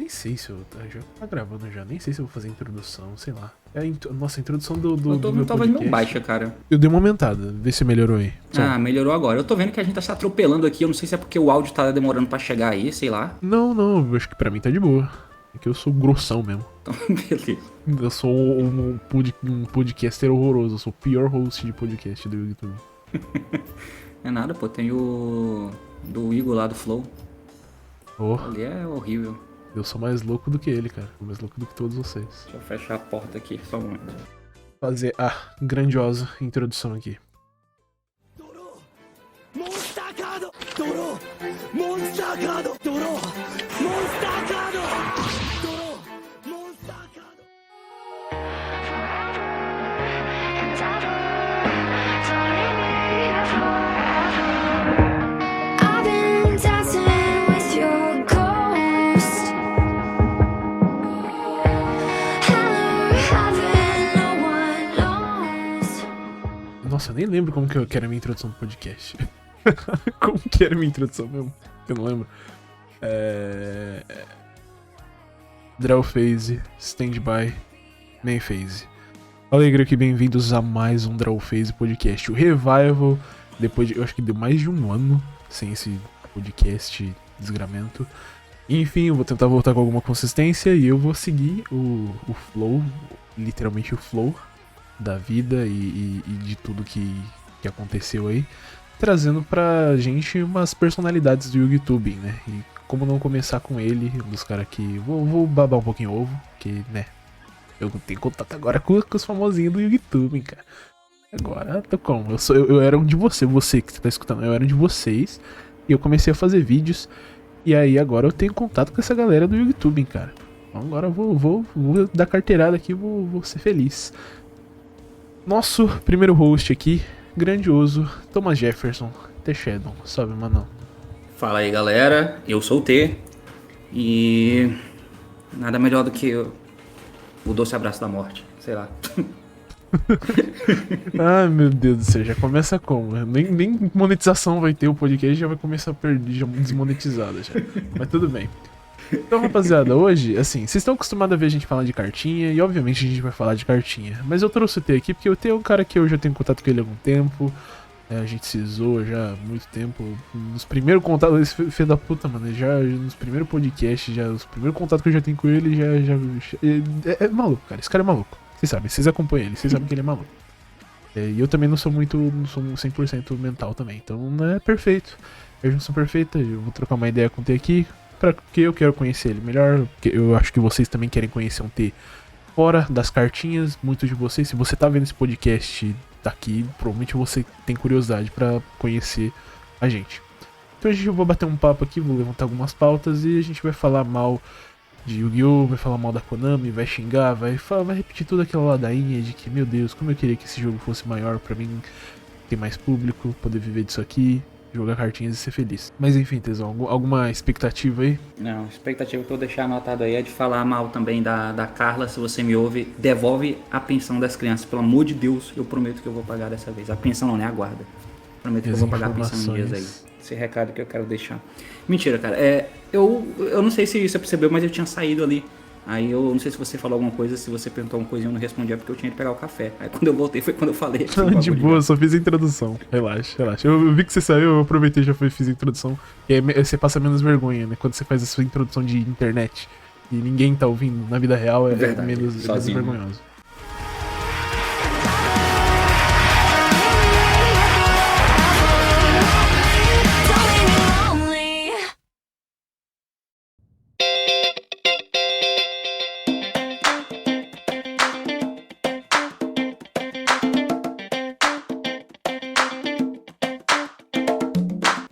nem sei se eu. Já tá gravando já, nem sei se eu vou fazer a introdução, sei lá. Nossa, a introdução do Eu tô meu talvez meio podcast. baixa, cara. Eu dei uma aumentada, vê se melhorou aí. Som. Ah, melhorou agora. Eu tô vendo que a gente tá se atropelando aqui. Eu não sei se é porque o áudio tá demorando pra chegar aí, sei lá. Não, eu acho que pra mim tá de boa. É que eu sou grossão mesmo. Então, beleza. Eu sou um podcaster horroroso, eu sou o pior host de podcast do YouTube. É nada, pô. Tem o do Igor lá do Flow. Oh, Ali é horrível. eu sou mais louco do que ele, cara. Sou mais louco do que todos vocês. Deixa eu fechar a porta aqui, só um momento. Fazer a grandiosa introdução aqui. モンスターカードドローモンスターカードドローモンスターカードドローモンスターカード I've been dancing with your ghost. Hello, heaven, no one knows. Nossa, eu nem lembro como que era a minha introdução do podcast. Como que era a minha introdução mesmo? Eu não lembro. Draw Phase, Standby, Main Phase. Fala aí, galera, bem-vindos a mais um Draw Phase Podcast. O Revival, depois de, eu acho que deu mais de um ano sem esse podcast desgramento. Enfim, eu vou tentar voltar com alguma consistência e eu vou seguir o flow, literalmente o flow da vida e de tudo que aconteceu aí, trazendo pra gente umas personalidades do YouTube, né? E como não começar com ele, um dos caras que... Vou babar um pouquinho ovo, que, né? Eu tenho contato agora com os famosinhos do YouTube, cara. Agora, tô como? Eu era um de você que você tá escutando, eu era um de vocês, e eu comecei a fazer vídeos, e aí agora eu tenho contato com essa galera do YouTube, cara. Então agora eu vou dar carteirada aqui, vou ser feliz. Nosso primeiro host aqui, grandioso, Thomas Jefferson, The Shadow. Salve, mano. Fala aí, galera. Eu sou o T. E nada melhor do que o doce abraço da morte. Sei lá. Ai, meu Deus do céu, já começa como? Nem monetização vai ter o podcast, já vai começar a perder, já desmonetizada já. Mas tudo bem. Então, rapaziada, hoje, assim, vocês estão acostumados a ver a gente falar de cartinha, e obviamente a gente vai falar de cartinha. Mas eu trouxe o T aqui porque o T é um cara que eu já tenho contato com ele há algum tempo. A gente se zoa já há muito tempo. Nos primeiros contatos, esse filho da puta, mano, já nos primeiros podcasts, já os primeiros contatos que eu já tenho com ele, é maluco, cara, esse cara é maluco. Vocês sabem, vocês acompanham ele, vocês sabem que ele é maluco. E eu também não sou 100% mental também, então não é perfeito. Eu não sou perfeita, eu vou trocar uma ideia com o T aqui, porque eu quero conhecer ele melhor, porque eu acho que vocês também querem conhecer um T fora das cartinhas, muitos de vocês, se você tá vendo esse podcast daqui, provavelmente você tem curiosidade pra conhecer a gente. Então a gente vai bater um papo aqui, vou levantar algumas pautas e a gente vai falar mal de Yu-Gi-Oh!, vai falar mal da Konami, vai xingar, vai repetir toda aquela ladainha de que, meu Deus, como eu queria que esse jogo fosse maior pra mim, ter mais público, poder viver disso aqui, jogar cartinhas e ser feliz. Mas enfim, tesão, alguma expectativa aí? Não, a expectativa que eu vou deixar anotado aí é de falar mal também da Carla. Se você me ouve, devolve a pensão das crianças. Pelo amor de Deus, eu prometo que eu vou pagar dessa vez. A pensão não, né? A guarda. Prometo que eu vou pagar a pensão em dias aí. Esse recado que eu quero deixar. Mentira, cara. Eu não sei se você percebeu, mas eu tinha saído ali. Aí eu não sei se você falou alguma coisa, se você perguntou alguma coisa e eu não respondi, é porque eu tinha ido pegar o café. Aí quando eu voltei foi quando eu falei. De boa, só fiz a introdução. Relaxa. Eu vi que você saiu, eu aproveitei e já fiz a introdução. E aí você passa menos vergonha, né? Quando você faz a sua introdução de internet e ninguém tá ouvindo na vida real, Verdade, menos vergonhoso.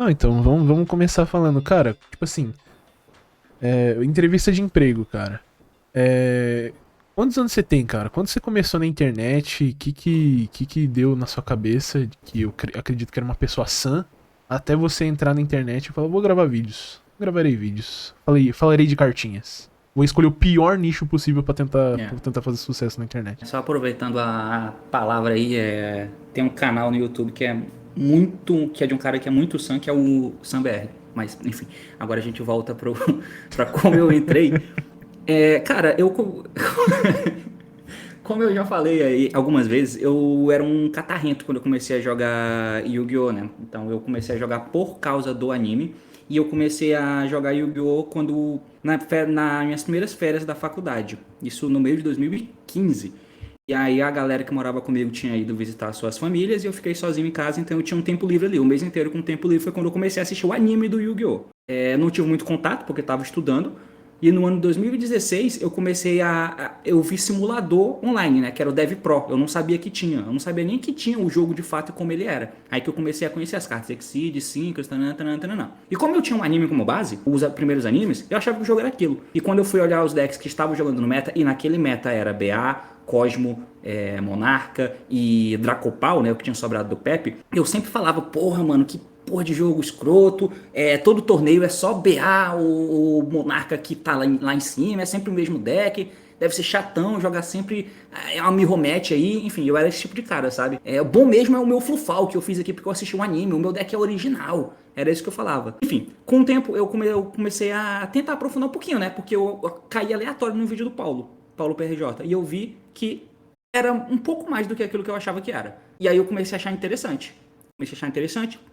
Então, vamos começar falando, cara, tipo assim, entrevista de emprego, cara. Quantos anos você tem, cara? Quando você começou na internet, o que deu na sua cabeça, que eu acredito que era uma pessoa sã, até você entrar na internet e falar, vou gravar vídeos, gravarei vídeos, falarei de cartinhas. Vou escolher o pior nicho possível pra tentar fazer sucesso na internet. Só aproveitando a palavra aí, tem um canal no YouTube que é de um cara que é muito Sam, que é o SamBR. Mas, enfim, agora a gente volta pra como eu entrei. Cara, como eu já falei aí algumas vezes, eu era um catarrento quando eu comecei a jogar Yu-Gi-Oh, né? Então eu comecei a jogar por causa do anime. E eu comecei a jogar Yu-Gi-Oh quando nas minhas primeiras férias da faculdade. Isso no meio de 2015. E aí a galera que morava comigo tinha ido visitar suas famílias e eu fiquei sozinho em casa, então eu tinha um tempo livre ali. O mês inteiro com tempo livre foi quando eu comecei a assistir o anime do Yu-Gi-Oh! Não tive muito contato porque estava estudando. E no ano de 2016 eu comecei eu vi simulador online, né? Que era o Dev Pro. Eu não sabia que tinha. Eu não sabia nem que tinha o jogo de fato e como ele era. Aí que eu comecei a conhecer as cartas Exceed, Synchros, tananana. E como eu tinha um anime como base, os primeiros animes, eu achava que o jogo era aquilo. E quando eu fui olhar os decks que estavam jogando no meta, e naquele meta era BA, Cosmo, Monarca e Dracopal, né? O que tinha sobrado do Pepe, eu sempre falava, porra, mano, que porra de jogo escroto, todo torneio é só BA, o Monarca que tá lá em cima, é sempre o mesmo deck, deve ser chatão, jogar sempre uma mirror match aí, enfim, eu era esse tipo de cara, sabe? O bom mesmo é o meu Flufal que eu fiz aqui porque eu assisti um anime, o meu deck é original, era isso que eu falava. Enfim, com o tempo eu comecei a tentar aprofundar um pouquinho, né? Porque eu caí aleatório no vídeo do Paulo PRJ, e eu vi que era um pouco mais do que aquilo que eu achava que era. E aí eu comecei a achar interessante.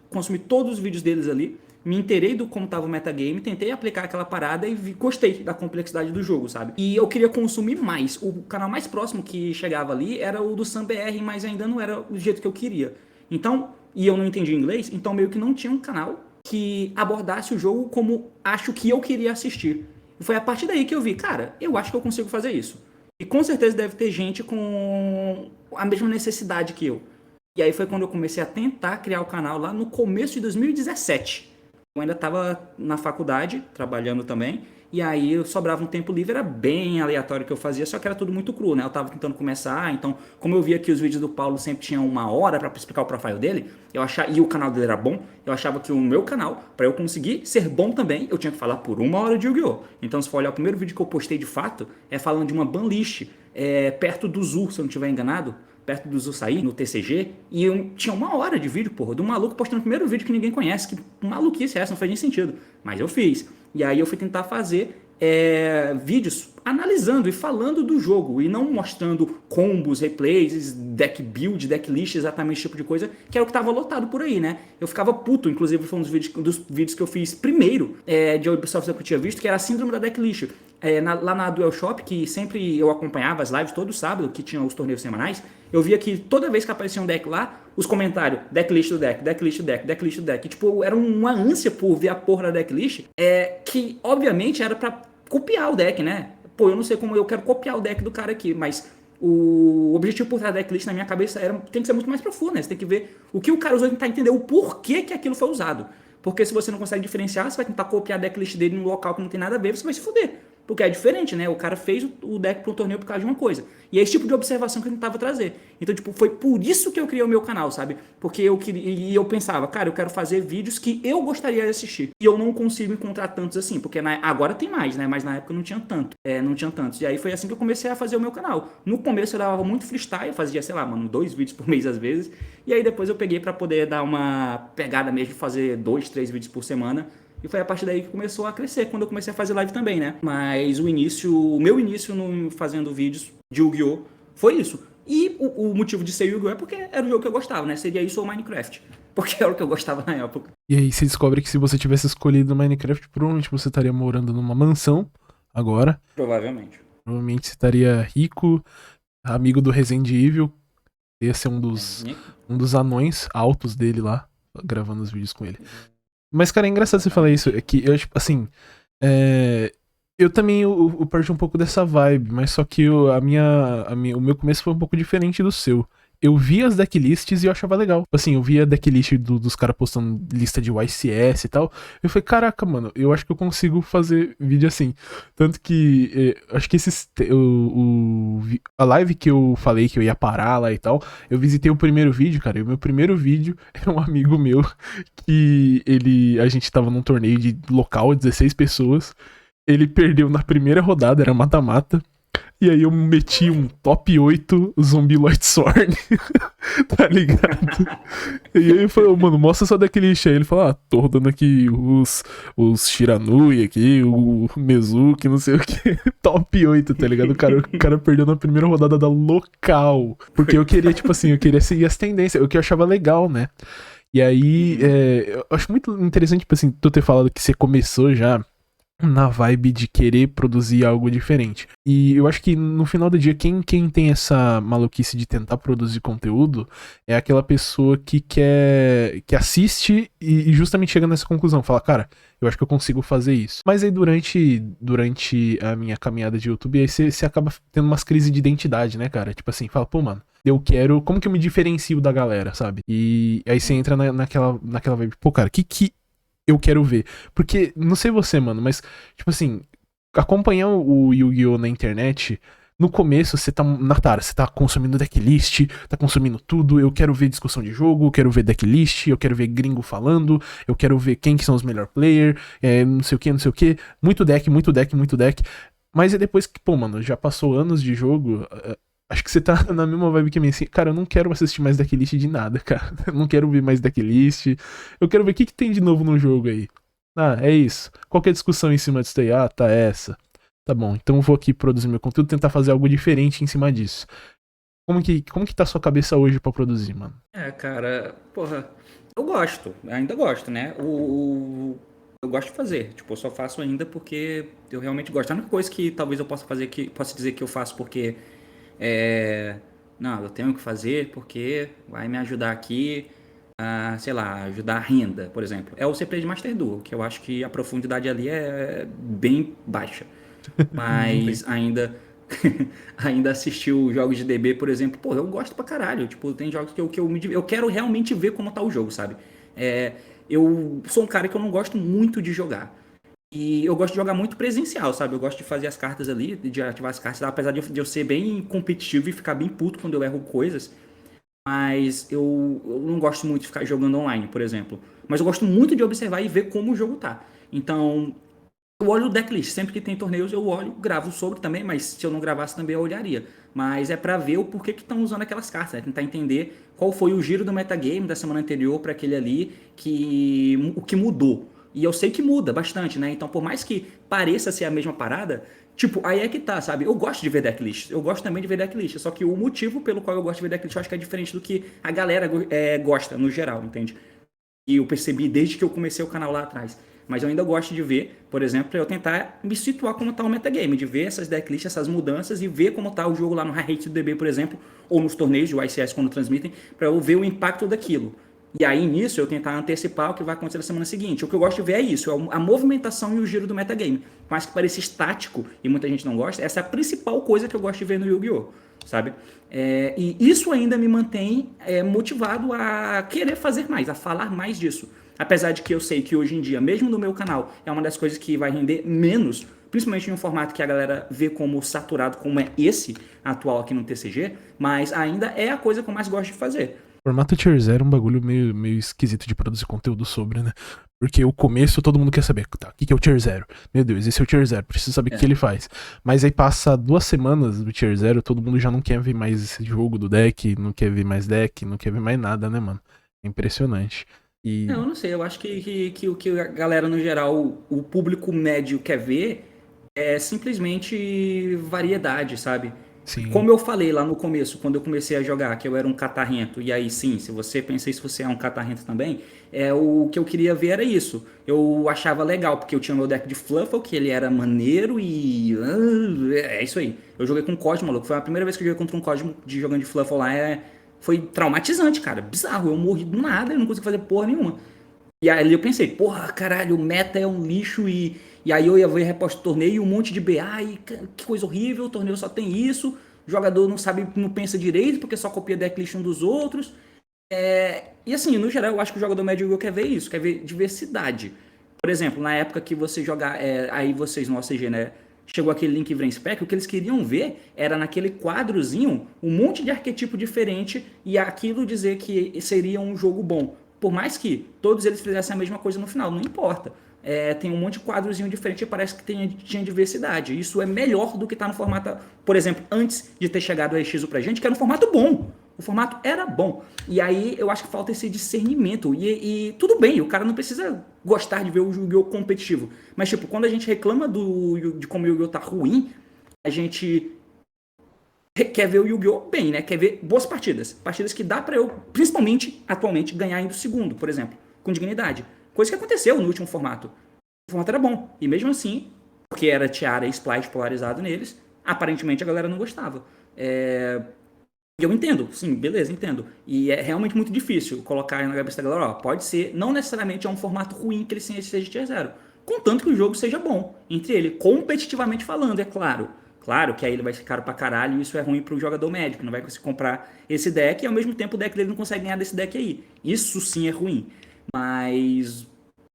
Consumi todos os vídeos deles ali, me inteirei do como tava o metagame, tentei aplicar aquela parada e gostei da complexidade do jogo, sabe? E eu queria consumir mais. O canal mais próximo que chegava ali era o do SamBR, mas ainda não era do jeito que eu queria. Então, e eu não entendi inglês, então meio que não tinha um canal que abordasse o jogo como acho que eu queria assistir. E foi a partir daí que eu vi, cara, eu acho que eu consigo fazer isso. E com certeza deve ter gente com a mesma necessidade que eu. E aí foi quando eu comecei a tentar criar o canal lá no começo de 2017. Eu ainda estava na faculdade, trabalhando também, e aí eu sobrava um tempo livre, era bem aleatório o que eu fazia, só que era tudo muito cru, né? Eu tava tentando começar, então, como eu via que os vídeos do Paulo sempre tinham 1 hora para explicar o profile dele, e o canal dele era bom, eu achava que o meu canal, para eu conseguir ser bom também, eu tinha que falar por 1 hora de Yu-Gi-Oh! Então, se for olhar o primeiro vídeo que eu postei de fato, é falando de uma banlist, perto do Zu, se eu não estiver enganado, perto do Zusaí, no TCG, e eu tinha 1 hora de vídeo, porra, do maluco postando o primeiro vídeo que ninguém conhece, que maluquice é essa, não faz nem sentido, mas eu fiz, e aí eu fui tentar fazer vídeos analisando e falando do jogo, e não mostrando combos, replays, deck build, deck list, exatamente esse tipo de coisa, que era o que tava lotado por aí, né, eu ficava puto, inclusive foi um dos vídeos que eu fiz primeiro, de Ubisoft que eu tinha visto, que era a síndrome da deck list, lá na Duel Shop, que sempre eu acompanhava as lives todo sábado, que tinha os torneios semanais, eu via que toda vez que aparecia um deck lá, os comentários, decklist do deck, decklist do deck, decklist do deck, e, tipo, era uma ânsia por ver a porra da decklist, que obviamente era pra copiar o deck, né? Pô, eu não sei como eu quero copiar o deck do cara aqui, mas o objetivo por trás da decklist na minha cabeça tem que ser muito mais profundo, né? Você tem que ver o que o cara usou e tentar entender o porquê que aquilo foi usado. Porque se você não consegue diferenciar, você vai tentar copiar a decklist dele num local que não tem nada a ver, você vai se fuder. Porque é diferente, né? O cara fez o deck para um torneio por causa de uma coisa. E é esse tipo de observação que eu tentava trazer. Então, tipo, foi por isso que eu criei o meu canal, sabe? Porque eu pensava, cara, eu quero fazer vídeos que eu gostaria de assistir. E eu não consigo encontrar tantos assim. Porque agora tem mais, né? Mas na época não tinha tanto. Não tinha tantos. E aí foi assim que eu comecei a fazer o meu canal. No começo eu dava muito freestyle. Eu fazia, sei lá, mano, 2 vídeos por mês às vezes. E aí depois eu peguei para poder dar uma pegada mesmo de fazer 2, 3 vídeos por semana. E foi a partir daí que começou a crescer, quando eu comecei a fazer live também, né? Mas o meu início fazendo vídeos de Yu-Gi-Oh! Foi isso. E o motivo de ser Yu-Gi-Oh! É porque era o jogo que eu gostava, né? Seria isso ou Minecraft. Porque era o que eu gostava na época. E aí você descobre que se você tivesse escolhido Minecraft, provavelmente você estaria morando numa mansão agora. Provavelmente. Provavelmente você estaria rico, amigo do Resident Evil. Ia ser um dos anões altos dele lá, gravando os vídeos com ele. Mas, cara, é engraçado você falar isso. É que eu, tipo, assim. Eu também eu perdi um pouco dessa vibe, mas só que o meu começo foi um pouco diferente do seu. Eu via as decklists e eu achava legal. Assim, eu via a decklist dos caras postando lista de YCS e tal. Eu falei, caraca, mano, eu acho que eu consigo fazer vídeo assim. Tanto que, acho que a live que eu falei que eu ia parar lá e tal, eu visitei o primeiro vídeo, cara, e o meu primeiro vídeo é um amigo meu que a gente tava num torneio de local, 16 pessoas. Ele perdeu na primeira rodada, era mata-mata. E aí eu meti um top 8 Zombie Lightsworn, tá ligado? E aí ele falou, mano, mostra só daquele lixo. Aí ele falou, tô rodando aqui os Shiranui aqui, o Mezuki, não sei o que. Top 8, tá ligado? O cara perdeu na primeira rodada da local. Porque eu queria, tipo assim, eu queria seguir as tendências, o que eu achava legal, né? E aí, eu acho muito interessante, tipo assim, tu ter falado que você começou já na vibe de querer produzir algo diferente. E eu acho que no final do dia, quem tem essa maluquice de tentar produzir conteúdo é aquela pessoa que assiste e justamente chega nessa conclusão, fala, cara, eu acho que eu consigo fazer isso. Mas aí durante a minha caminhada de YouTube, aí você acaba tendo umas crises de identidade, né, cara? Tipo assim, fala, pô, mano, eu quero, como que eu me diferencio da galera, sabe? E aí você entra naquela vibe, pô, cara, que eu quero ver. Porque, não sei você, mano, mas, tipo assim, acompanhar o Yu-Gi-Oh! Na internet, no começo você tá na tara, você tá consumindo decklist, tá consumindo tudo, eu quero ver discussão de jogo, eu quero ver decklist, eu quero ver gringo falando, eu quero ver quem que são os melhor player, não sei o que, muito deck. Mas é depois que, pô, mano, já passou anos de jogo, acho que você tá na mesma vibe que mim, assim, cara, eu não quero assistir mais decklist de nada, cara. Eu não quero ver mais decklist. Eu quero ver o que tem de novo no jogo aí. Ah, é isso. Qualquer discussão em cima disso aí, tá essa. Tá bom, então eu vou aqui produzir meu conteúdo, tentar fazer algo diferente em cima disso. Como que tá a sua cabeça hoje pra produzir, mano? Cara, porra, ainda gosto, né? Eu gosto de fazer, tipo, eu só faço ainda porque eu realmente gosto. A única coisa que talvez eu possa fazer, que possa dizer que eu faço porque não, eu tenho que fazer porque vai me ajudar aqui a, sei lá, ajudar a renda, por exemplo. É o C-Play de Master Duel, que eu acho que a profundidade ali é bem baixa. Mas ainda ainda assistiu jogos de DB, por exemplo, pô, eu gosto pra caralho. Tipo, tem jogos que eu quero realmente ver como tá o jogo, sabe? Eu sou um cara que eu não gosto muito de jogar. E eu gosto de jogar muito presencial, sabe? Eu gosto de fazer as cartas ali, de ativar as cartas, apesar de eu ser bem competitivo e ficar bem puto quando eu erro coisas. Mas eu não gosto muito de ficar jogando online, por exemplo. Mas eu gosto muito de observar e ver como o jogo tá. Então, eu olho o decklist. Sempre que tem torneios, eu olho, gravo sobre também, mas se eu não gravasse também eu olharia. Mas é pra ver o porquê que estão usando aquelas cartas, né? Tentar entender qual foi o giro do metagame da semana anterior para aquele ali, o que mudou. E eu sei que muda bastante, né? Então, por mais que pareça ser a mesma parada, tipo, aí é que tá, sabe? Eu gosto de ver decklist. Eu gosto também de ver decklist. Só que o motivo pelo qual eu gosto de ver decklist eu acho que é diferente do que a galera gosta no geral, entende? E eu percebi desde que eu comecei o canal lá atrás. Mas eu ainda gosto de ver, por exemplo, eu tentar me situar como tá o metagame, de ver essas decklists, essas mudanças e ver como tá o jogo lá no High Rate do DB, por exemplo, ou nos torneios de ICS quando transmitem, para eu ver o impacto daquilo. E aí, nisso, eu tentar antecipar o que vai acontecer na semana seguinte. O que eu gosto de ver é isso, é a movimentação e o giro do metagame. Por mais que pareça estático, e muita gente não gosta, essa é a principal coisa que eu gosto de ver no Yu-Gi-Oh!, sabe? E isso ainda me mantém motivado a querer fazer mais, a falar mais disso. Apesar de que eu sei que hoje em dia, mesmo no meu canal, é uma das coisas que vai render menos, principalmente em um formato que a galera vê como saturado, como é esse atual aqui no TCG, mas ainda é a coisa que eu mais gosto de fazer. Formato Tier 0 é um bagulho meio esquisito de produzir conteúdo sobre, né? Porque o começo todo mundo quer saber, tá, o que é o Tier 0? Meu Deus, esse é o Tier 0, preciso saber o que ele faz. Mas aí passa 2 semanas do Tier 0, todo mundo já não quer ver mais esse jogo do deck, não quer ver mais deck, não quer ver mais nada, né, mano? É impressionante. Não, eu não sei, eu acho que o que a galera no geral, o público médio quer ver é simplesmente variedade, sabe? Sim. Como eu falei lá no começo, quando eu comecei a jogar, que eu era um catarrento, e aí sim, se você pensa isso, você é um catarrento também, o que eu queria ver era isso. Eu achava legal, porque eu tinha meu deck de Fluffle, que ele era maneiro e... é isso aí. Eu joguei com o Cosmo, maluco. Foi a primeira vez que eu joguei contra um Cosmo jogando de Fluffle lá, foi traumatizante, cara. Bizarro, eu morri do nada, eu não consegui fazer porra nenhuma. E aí eu pensei, porra, caralho, o meta é um lixo e aí eu ia ver reposto do torneio e um monte de BA e que coisa horrível, o torneio só tem isso, o jogador não sabe, não pensa direito porque só copia decklist um dos outros. E assim, no geral, eu acho que o jogador médio quer ver isso, quer ver diversidade. Por exemplo, na época que você jogar, aí vocês no OCG, né, chegou aquele Link Vrain Spec, o que eles queriam ver era naquele quadrozinho um monte de arquetipo diferente e aquilo dizer que seria um jogo bom. Por mais que todos eles fizessem a mesma coisa no final, não importa. tem um monte de quadrozinho diferente e parece que tinha diversidade. Isso é melhor do que tá no formato, por exemplo, antes de ter chegado o RX pra gente, que era um formato bom. O formato era bom. E aí eu acho que falta esse discernimento. E tudo bem, o cara não precisa gostar de ver o Yu-Gi-Oh! Competitivo. Mas, tipo, quando a gente reclama de como o Yu-Gi-Oh! Tá ruim, a gente quer ver o Yu-Gi-Oh! Bem, né? Quer ver boas partidas. Partidas que dá pra eu, principalmente, atualmente, ganhar indo segundo, por exemplo, com dignidade. Coisa que aconteceu no último formato. O formato era bom. E mesmo assim, porque era Tiara e Splice polarizado neles, aparentemente a galera não gostava. Eu entendo, sim, beleza, entendo. E é realmente muito difícil colocar na cabeça da galera, ó, pode ser, não necessariamente é um formato ruim que ele seja Tier 0, contanto que o jogo seja bom, entre ele, competitivamente falando, é claro. Claro que aí ele vai ser caro pra caralho e isso é ruim pro jogador médio, que não vai conseguir comprar esse deck e ao mesmo tempo o deck dele não consegue ganhar desse deck aí. Isso sim é ruim. Mas...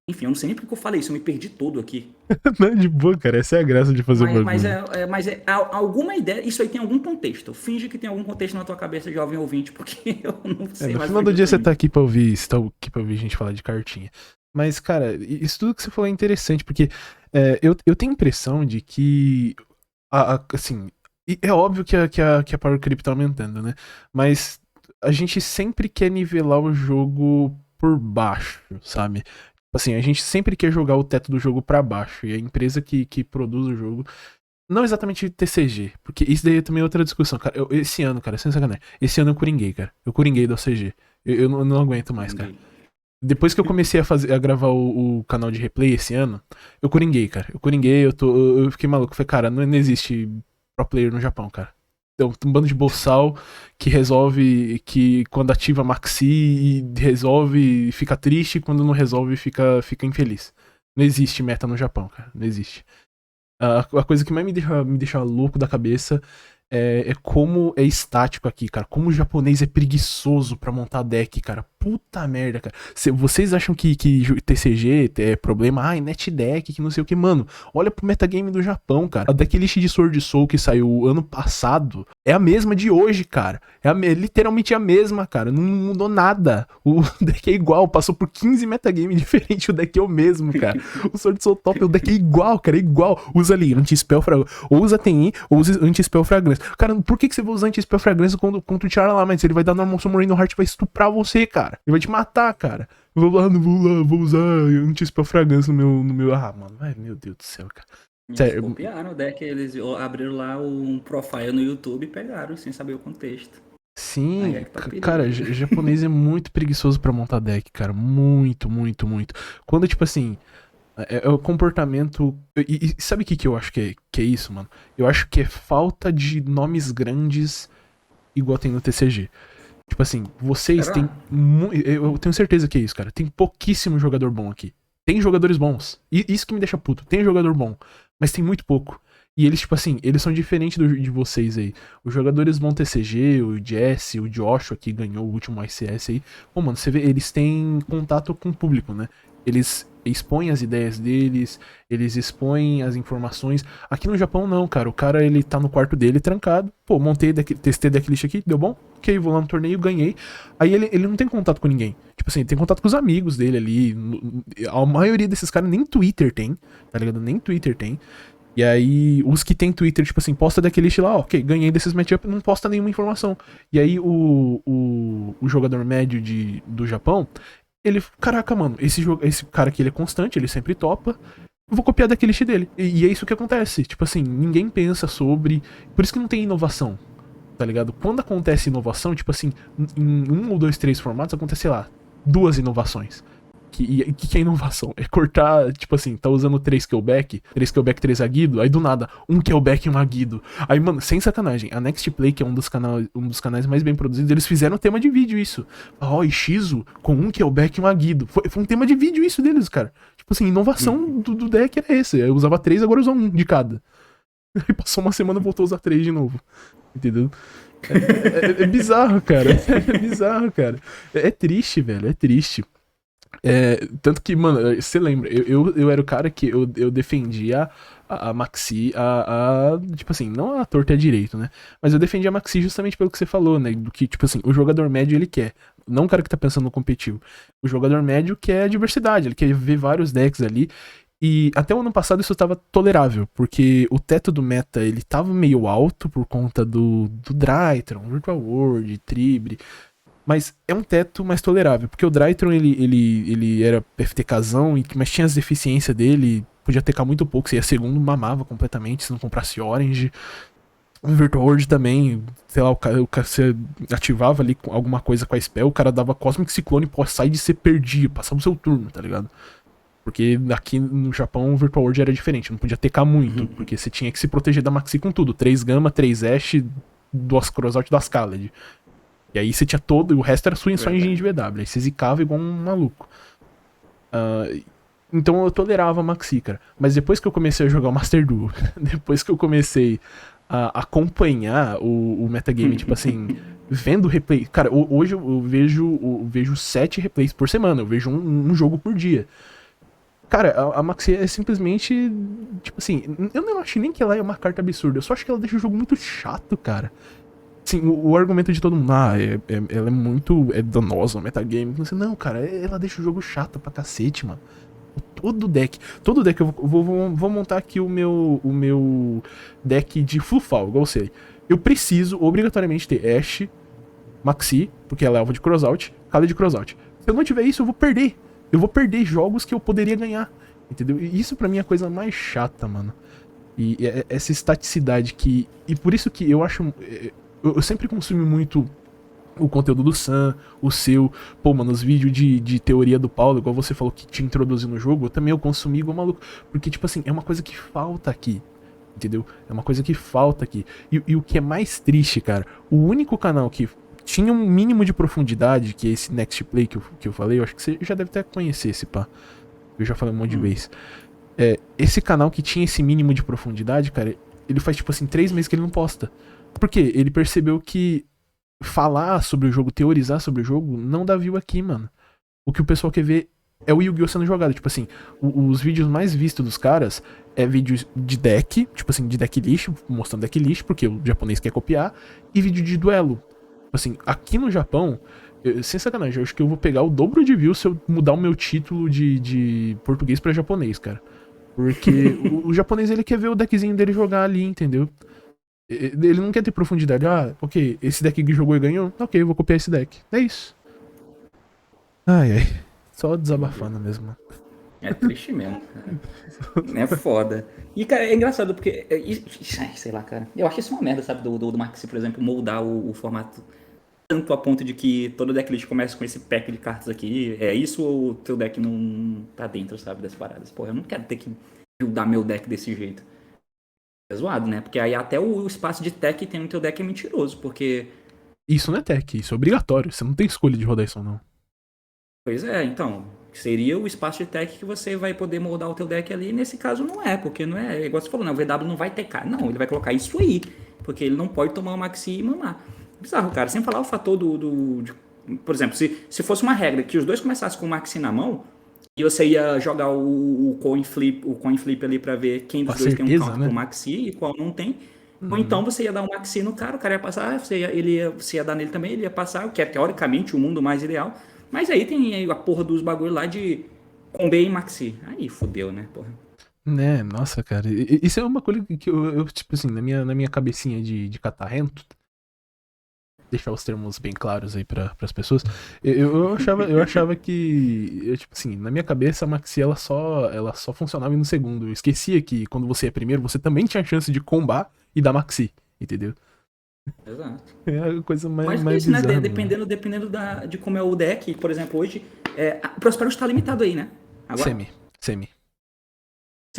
Enfim, eu não sei nem porque eu falei isso, eu me perdi todo aqui. Não, de boa, cara. Essa é a graça de fazer o bagulho. Mas alguma ideia, isso aí tem algum contexto. Finge que tem algum contexto na tua cabeça, jovem ouvinte, porque eu não sei no mais. No final do dia você tá aqui pra ouvir, você tá aqui pra ouvir a gente falar de cartinha. Mas, cara, isso tudo que você falou é interessante, porque eu tenho a impressão de que, assim, é óbvio que a Power Creep tá aumentando, né? Mas a gente sempre quer nivelar o jogo por baixo, sabe? Assim, a gente sempre quer jogar o teto do jogo pra baixo. E a empresa que produz o jogo... Não exatamente TCG, porque isso daí é também outra discussão, cara. Esse ano, cara, sem sacanagem. Esse ano eu coringuei, cara. Eu coringuei do OCG. Eu não aguento mais, cara. Depois que eu comecei a gravar o canal de replay esse ano, eu coringuei, cara. Eu fiquei maluco. Falei, cara, não existe pro player no Japão, cara. Então, um bando de boçal que resolve, que quando ativa Maxi e resolve e fica triste, quando não resolve fica infeliz. Não existe meta no Japão, cara. Não existe. A coisa que mais me deixa louco da cabeça é como é estático aqui, cara. Como o japonês é preguiçoso pra montar deck, cara. Puta merda, cara. Vocês acham que TCG é problema? Ai, net deck, que não sei o que. Mano, olha pro metagame do Japão, cara. A decklist de Sword Soul que saiu ano passado é a mesma de hoje, cara. É literalmente a mesma, cara. Não mudou nada. O deck é igual. Passou por 15 metagame diferentes. O deck é o mesmo, cara. O Sword Soul Top, o deck é igual, cara. É igual. Usa ali anti-spell fragrância. Ou usa TI, ou usa anti-spell fragrância. Cara, por que você vai usar anti-spell fragrância contra o Tiara lá? Mas ele vai dar normal summon no Heart e vai estuprar você, cara. Ele vai te matar, cara. Eu vou usar anti-spell fragrância no meu... Ah, mano. Ai, meu Deus do céu, cara. Eles copiaram o deck, eles abriram lá um profile no YouTube e pegaram, sem saber o contexto. Sim, cara, japonês é muito preguiçoso pra montar deck, cara. Muito, muito, muito. Quando, tipo assim... É o comportamento... E sabe o que eu acho que é isso, mano? Eu acho que é falta de nomes grandes igual tem no TCG. Tipo assim, vocês têm... Eu tenho certeza que é isso, cara. Tem pouquíssimo jogador bom aqui. Tem jogadores bons. E isso que me deixa puto. Tem jogador bom. Mas tem muito pouco. E eles, tipo assim, eles são diferentes de vocês aí. Os jogadores bom TCG, o Jesse, o Joshua que ganhou o último ICS aí. Pô, mano, você vê, eles têm contato com o público, né? Eles expõem as ideias deles, eles expõem as informações. Aqui no Japão não, cara. O cara, ele tá no quarto dele trancado. Pô, testei decklist aqui, deu bom? Ok, vou lá no torneio, ganhei. Aí ele não tem contato com ninguém. Tipo assim, ele tem contato com os amigos dele ali. A maioria desses caras nem Twitter tem, tá ligado? Nem Twitter tem. E aí, os que tem Twitter, tipo assim, posta decklist lá, ó, ok, ganhei desses matchup, não posta nenhuma informação. E aí, o jogador médio do Japão, ele, caraca, mano, esse cara aqui, ele é constante, ele sempre topa, eu vou copiar daquele list dele. E é isso que acontece, tipo assim, ninguém pensa sobre... Por isso que não tem inovação, tá ligado? Quando acontece inovação, tipo assim, em 1 ou 2, 3 formatos, acontece, sei lá, 2 inovações. O que é inovação? É cortar, tipo assim, tá usando 3 killback, 3 aguido, aí do nada, 1 killback e 1 aguido. Aí, mano, sem sacanagem, a Next Play, que é um dos canais mais bem produzidos, eles fizeram um tema de vídeo isso. Ó, Ishizu com 1 killback e 1 aguido. Foi um tema de vídeo isso deles, cara. Tipo assim, inovação do deck era esse. Eu usava 3, agora usa 1 de cada. Aí passou uma semana e voltou a usar 3 de novo. Entendeu? É bizarro, cara. É bizarro, cara. É triste, velho, é triste. Tanto que, mano, você lembra, eu era o cara que eu defendia a Maxi, tipo assim, não a torta é direito, né? Mas eu defendi a Maxi justamente pelo que você falou, né? Do que, tipo assim, o jogador médio ele quer. Não o cara que tá pensando no competitivo. O jogador médio quer a diversidade, ele quer ver vários decks ali. E até o ano passado isso tava tolerável, porque o teto do meta ele tava meio alto por conta do Drytron, Virtual World, Tribre. Mas é um teto mais tolerável, porque o Drytron ele era FTKzão, mas tinha as deficiências dele, podia TK muito pouco, você ia segundo, mamava completamente se não comprasse Orange. O Virtual World também, sei lá, você ativava ali alguma coisa com a spell, o cara dava Cosmic Cyclone, pós-side e você perdia, passava o seu turno, tá ligado? Porque aqui no Japão o Virtual World era diferente, não podia TK muito, porque você tinha que se proteger da Maxi com tudo, 3 Gama, 3 Ash, 2 Crossout das Khaled. E aí você tinha todo, o resto era só engine de VW, aí você zicava igual um maluco. Então eu tolerava a Maxi, cara. Mas depois que eu comecei a jogar o Master Duel, depois que eu comecei a acompanhar o metagame, tipo assim, vendo replay. Cara, hoje eu vejo 7 replays por semana, eu vejo um jogo por dia. Cara, a Maxi é simplesmente, tipo assim, eu não acho nem que ela é uma carta absurda, eu só acho que ela deixa o jogo muito chato, cara. Assim, o argumento de todo mundo, ela é muito danosa no metagame. Não, cara, ela deixa o jogo chato pra cacete, mano. Todo deck eu vou montar aqui o meu deck de Flufal, igual eu sei. Eu preciso obrigatoriamente ter Ashe, Maxi, porque ela é alvo de crossout, Khaled de crossout. Se eu não tiver isso, eu vou perder. Eu vou perder jogos que eu poderia ganhar, entendeu? E isso pra mim é a coisa mais chata, mano. E essa estaticidade que... E por isso que eu acho... Eu sempre consumi muito o conteúdo do Sam, o seu... Pô, mano, os vídeos de teoria do Paulo, igual você falou que te introduziu no jogo, eu também consumi igual maluco. Porque, tipo assim, é uma coisa que falta aqui, entendeu? É uma coisa que falta aqui. E o que é mais triste, cara, o único canal que tinha um mínimo de profundidade, que é esse Next Play que eu falei, eu acho que você já deve até conhecer esse pá. Eu já falei um monte de vez. Esse canal que tinha esse mínimo de profundidade, cara, ele faz, tipo assim, 3 meses que ele não posta. Por quê? Ele percebeu que falar sobre o jogo, teorizar sobre o jogo, não dá view aqui, mano. O que o pessoal quer ver é o Yu-Gi-Oh! Sendo jogado. Tipo assim, os vídeos mais vistos dos caras é vídeos de deck, tipo assim, de deck lixo, mostrando deck lixo, porque o japonês quer copiar, e vídeo de duelo. Tipo assim, aqui no Japão, sem sacanagem, eu acho que eu vou pegar o dobro de views se eu mudar o meu título de português pra japonês, cara. Porque o japonês, ele quer ver o deckzinho dele jogar ali, entendeu? Ele não quer ter profundidade. Ok, esse deck que jogou e ganhou, ok, eu vou copiar esse deck. É isso. Ai. Só desabafando mesmo. É triste mesmo, cara. É foda. E, cara, é engraçado porque... sei lá, cara. Eu acho isso uma merda, sabe? Do Maxi, por exemplo, moldar o formato tanto a ponto de que todo decklist começa com esse pack de cartas aqui. É isso ou o teu deck não tá dentro, sabe? Das paradas. Porra, eu não quero ter que buildar meu deck desse jeito. É zoado, né? Porque aí até o espaço de tech que tem no teu deck é mentiroso, porque... Isso não é tech, isso é obrigatório. Você não tem escolha de rodar isso, não. Pois é, então... Seria o espaço de tech que você vai poder moldar o teu deck ali. Nesse caso não é, porque não é... Igual você falou, né? O VW não vai TK. Não, ele vai colocar isso aí. Porque ele não pode tomar o Maxi e mamar. Bizarro, cara. Sem falar o fator por exemplo, se fosse uma regra que os dois começassem com o Maxi na mão... E você ia jogar o coin flip ali pra ver quem dos dois tem um counter pro Maxi e qual não tem. Ou então você ia dar um Maxi no cara, o cara ia passar, você ia dar nele também, ele ia passar, que é teoricamente o mundo mais ideal. Mas aí tem a porra dos bagulho lá de Combe e Maxi. Aí fodeu, né, porra. Né, nossa, cara. Isso é uma coisa que eu tipo assim, na minha cabecinha de catarrento, deixar os termos bem claros aí pras pessoas, eu achava que, tipo assim, na minha cabeça a Maxi ela só funcionava no segundo. Eu esquecia que quando você é primeiro, você também tinha a chance de combar e dar Maxi, entendeu? Exato. É a coisa mais isso, bizarra, né? Dependendo de como é o deck, por exemplo, hoje, o Prosperity tá limitado aí, né? Agora? Semi.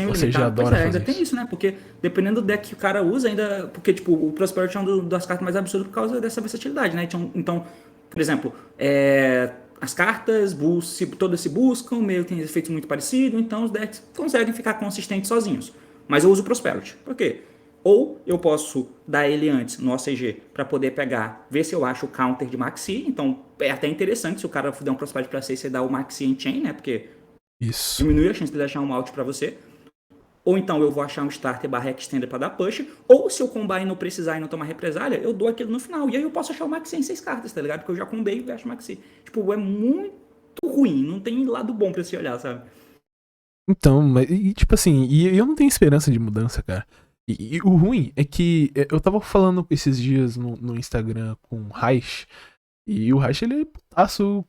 Você já adora fazer ainda tem isso, né? Porque dependendo do deck que o cara usa, ainda... Porque, tipo, o Prosperity é uma das cartas mais absurdas por causa dessa versatilidade, né? Então por exemplo, as cartas, todas se buscam, meio que tem efeitos muito parecidos, então os decks conseguem ficar consistentes sozinhos. Mas eu uso o Prosperity. Por quê? Ou eu posso dar ele antes no OCG para poder pegar, ver se eu acho o counter de Maxi. Então é até interessante se o cara der um Prosperity para 6, você dá o Maxi em chain, né? Porque isso diminui a chance de ele achar um out para você. Ou então eu vou achar um starter barra extender pra dar push, ou se eu combar e não precisar e não tomar represália, eu dou aquilo no final. E aí eu posso achar o Maxi em 6 cartas, tá ligado? Porque eu já combei e acho o Maxi. Tipo, é muito ruim, não tem lado bom pra se olhar, sabe? Então, tipo assim, e eu não tenho esperança de mudança, cara. E o ruim é que eu tava falando esses dias no Instagram com o Reich, e o Reich, ele é putaço,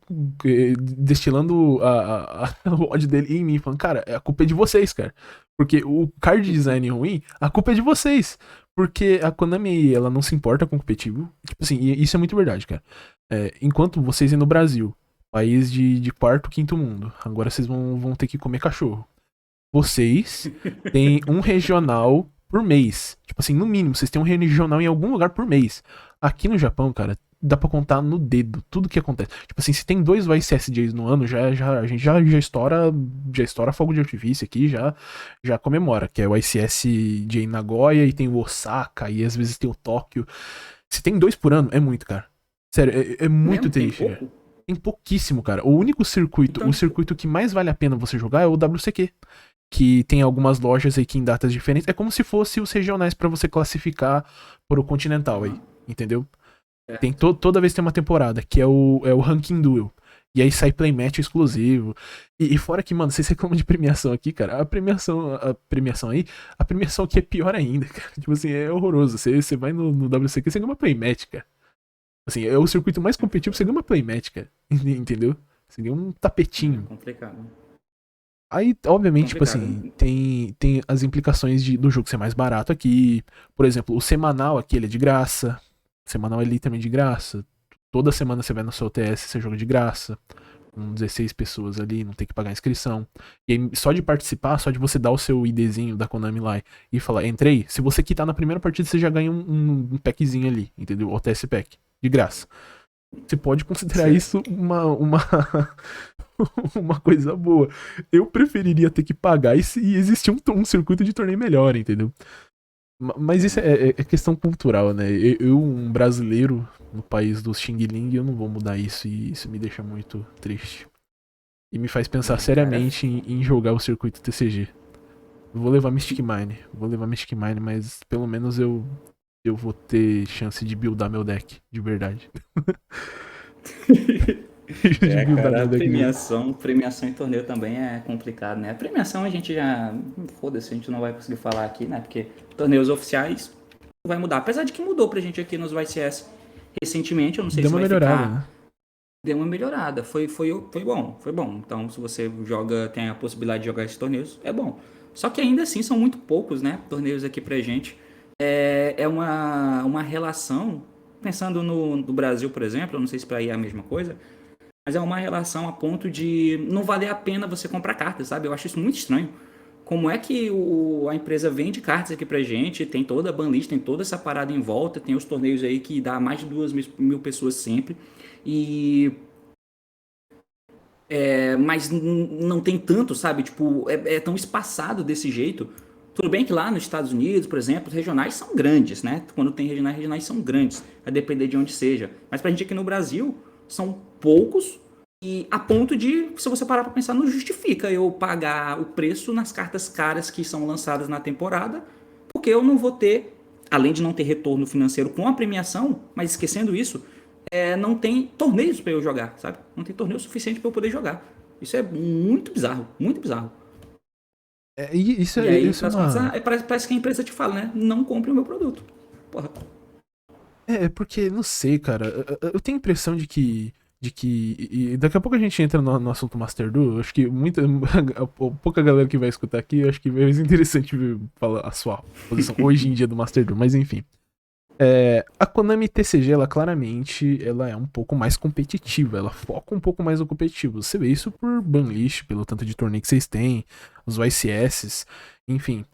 destilando o ódio dele em mim, falando, cara, a culpa é de vocês, cara. Porque o card design ruim, a culpa é de vocês. Porque a Konami, ela não se importa com o competitivo. Tipo assim, e isso é muito verdade, cara. Enquanto vocês aí no Brasil, país de quarto, quinto mundo, agora vocês vão ter que comer cachorro. Vocês têm um regional por mês. Tipo assim, no mínimo, vocês têm um regional em algum lugar por mês. Aqui no Japão, cara, dá pra contar no dedo tudo que acontece. Tipo assim, se tem 2 YCSJs no ano, a gente já estoura fogo de artifício aqui, já comemora. Que é o YCSJ Nagoya e tem o Osaka e às vezes tem o Tóquio. Se tem 2 por ano, é muito, cara. Sério, é muito Mesmo tem triste, cara. pouco? Tem pouquíssimo, cara. O único circuito, Então, o circuito que mais vale a pena você jogar é o WCQ. Que tem algumas lojas aí que em datas diferentes. É como se fosse os regionais pra você classificar pro continental aí, entendeu? Tem toda vez tem uma temporada, que é o Ranking Duel. E aí sai playmatch exclusivo. E fora que, mano, vocês reclamam de premiação aqui, cara. A premiação aqui é pior ainda, cara. Tipo assim, é horroroso. Você vai no WCQ, você ganha uma playmatch, cara. Assim, é o circuito mais competitivo, você ganha uma playmatch, cara. Entendeu? Você ganha um tapetinho. complicado. Aí, obviamente, tipo Complicado. assim, tem as implicações do jogo ser mais barato aqui. Por exemplo, o semanal aqui ele é de graça. O semanal é literalmente de graça. Toda semana você vai no seu TS, você joga de graça. Com 16 pessoas ali, não tem que pagar inscrição. E aí, só de participar, só de você dar o seu IDzinho da Konami lá e falar, entrei, se você quitar na primeira partida, você já ganha um packzinho ali, entendeu? O TS Pack, de graça. Você pode considerar isso uma coisa boa. Eu preferiria ter que pagar e se existir um circuito de torneio melhor, entendeu? Mas isso é questão cultural, né? Um brasileiro no país dos Xing Ling, eu não vou mudar isso e isso me deixa muito triste. E me faz pensar seriamente em jogar o circuito TCG. Vou levar Mystic Mine, mas pelo menos eu vou ter chance de buildar meu deck, de verdade. Cara, a premiação em torneio também é complicado, né? A premiação a gente já. Foda-se, a gente não vai conseguir falar aqui, né? Porque torneios oficiais não vai mudar. Apesar de que mudou pra gente aqui nos YCS recentemente, eu não sei Deu se uma vai melhorada, ficar. né? Deu uma melhorada. Foi bom, foi bom. Então, se você joga, tem a possibilidade de jogar esses torneios, é bom. Só que ainda assim são muito poucos, né? Torneios aqui pra gente. É uma relação. Pensando no Brasil, por exemplo, eu não sei se pra aí é a mesma coisa. Mas é uma relação a ponto de não valer a pena você comprar cartas, sabe? Eu acho isso muito estranho. Como é que a empresa vende cartas aqui pra gente, tem toda a banlist, tem toda essa parada em volta, tem os torneios aí que dá mais de 2.000 pessoas sempre, e mas não tem tanto, sabe? Tipo, é tão espaçado desse jeito. Tudo bem que lá nos Estados Unidos, por exemplo, os regionais são grandes, né? Quando tem regionais são grandes, a depender de onde seja. Mas pra gente aqui no Brasil, são poucos e a ponto de, se você parar pra pensar, não justifica eu pagar o preço nas cartas caras que são lançadas na temporada, porque eu não vou ter, além de não ter retorno financeiro com a premiação, mas esquecendo isso, não tem torneios pra eu jogar, sabe? Não tem torneio suficiente pra eu poder jogar. Isso é muito bizarro, muito bizarro. Isso E aí, isso é nas uma... contas, parece que a empresa te fala, né? Não compre o meu produto. Porra. É porque, não sei, cara. Eu tenho a impressão de que. E daqui a pouco a gente entra no assunto Master Duel. Acho que pouca galera que vai escutar aqui, acho que vai ser interessante falar a sua posição hoje em dia do Master Duel, mas enfim. A Konami TCG, ela claramente ela é um pouco mais competitiva, ela foca um pouco mais no competitivo. Você vê isso por banlist, pelo tanto de torneio que vocês têm, os YCS, enfim.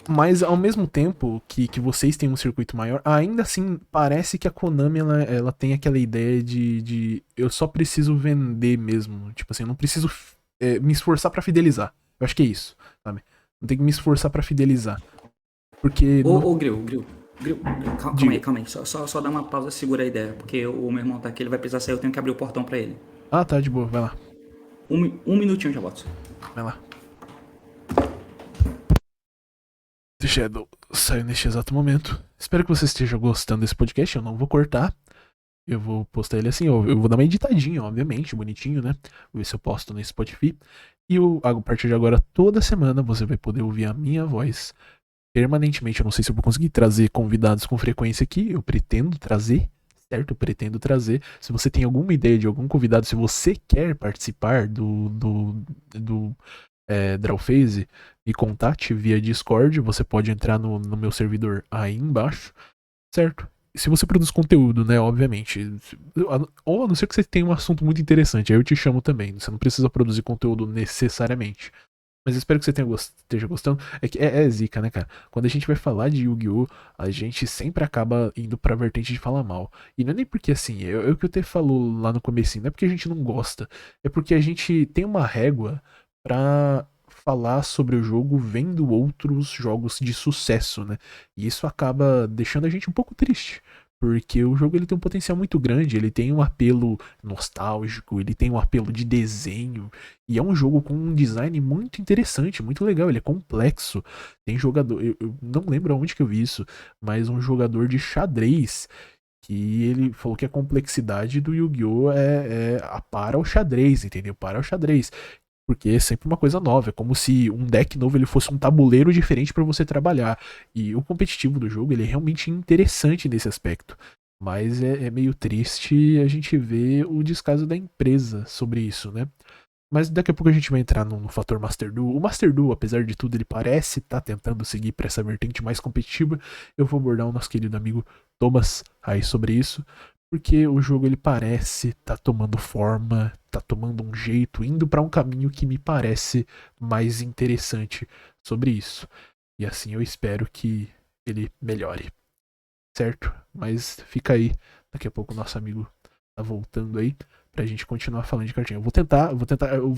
Mas ao mesmo tempo que vocês têm um circuito maior, ainda assim parece que a Konami ela tem aquela ideia de eu só preciso vender mesmo. Tipo assim, eu não preciso me esforçar pra fidelizar. Eu acho que é isso, sabe? Não tem que me esforçar pra fidelizar. Porque. Ô, Gril, calma aí. Só dá uma pausa, segura a ideia. Porque o meu irmão tá aqui, ele vai precisar sair, eu tenho que abrir o portão pra ele. Ah, tá, de boa, vai lá. Um minutinho, já volto. Vai lá. The Shadow saiu neste exato momento. Espero que você esteja gostando desse podcast. Eu não vou cortar. Eu vou postar ele assim. Eu vou dar uma editadinha, obviamente, bonitinho, né? Vou ver se eu posto no Spotify. E a partir de agora, toda semana, você vai poder ouvir a minha voz permanentemente. Eu não sei se eu vou conseguir trazer convidados com frequência aqui. Eu pretendo trazer, certo? Eu pretendo trazer. Se você tem alguma ideia de algum convidado, se você quer participar do Drawphase, me contate via Discord. Você pode entrar no meu servidor aí embaixo, certo? Se você produz conteúdo, né, obviamente, ou a não ser que você tenha um assunto muito interessante, aí eu te chamo também. Você não precisa produzir conteúdo necessariamente. Mas eu espero que você esteja gostando. É que é zica, né, cara? Quando a gente vai falar de Yu-Gi-Oh!, a gente sempre acaba indo pra vertente de falar mal. E não é nem porque, assim, é o que eu até falou lá no comecinho, não é porque a gente não gosta. É porque a gente tem uma régua pra falar sobre o jogo vendo outros jogos de sucesso, né? E isso acaba deixando a gente um pouco triste. Porque o jogo ele tem um potencial muito grande, ele tem um apelo nostálgico, ele tem um apelo de desenho, e é um jogo com um design muito interessante, muito legal, ele é complexo. Tem jogador, eu não lembro aonde que eu vi isso, mas um jogador de xadrez, que ele falou que a complexidade do Yu-Gi-Oh! Para o xadrez, entendeu? Para o xadrez. Porque é sempre uma coisa nova, é como se um deck novo ele fosse um tabuleiro diferente para você trabalhar. E o competitivo do jogo ele é realmente interessante nesse aspecto. Mas é meio triste a gente ver o descaso da empresa sobre isso, né? Mas daqui a pouco a gente vai entrar no fator Master Duel. O Master Duel, apesar de tudo, ele parece estar tentando seguir para essa vertente mais competitiva. Eu vou abordar o nosso querido amigo Thomas aí sobre isso. Porque o jogo ele parece tá tomando forma, tá tomando um jeito, indo para um caminho que me parece mais interessante sobre isso. E assim eu espero que ele melhore, certo? Mas fica aí, daqui a pouco o nosso amigo tá voltando aí pra gente continuar falando de cartinha. Eu vou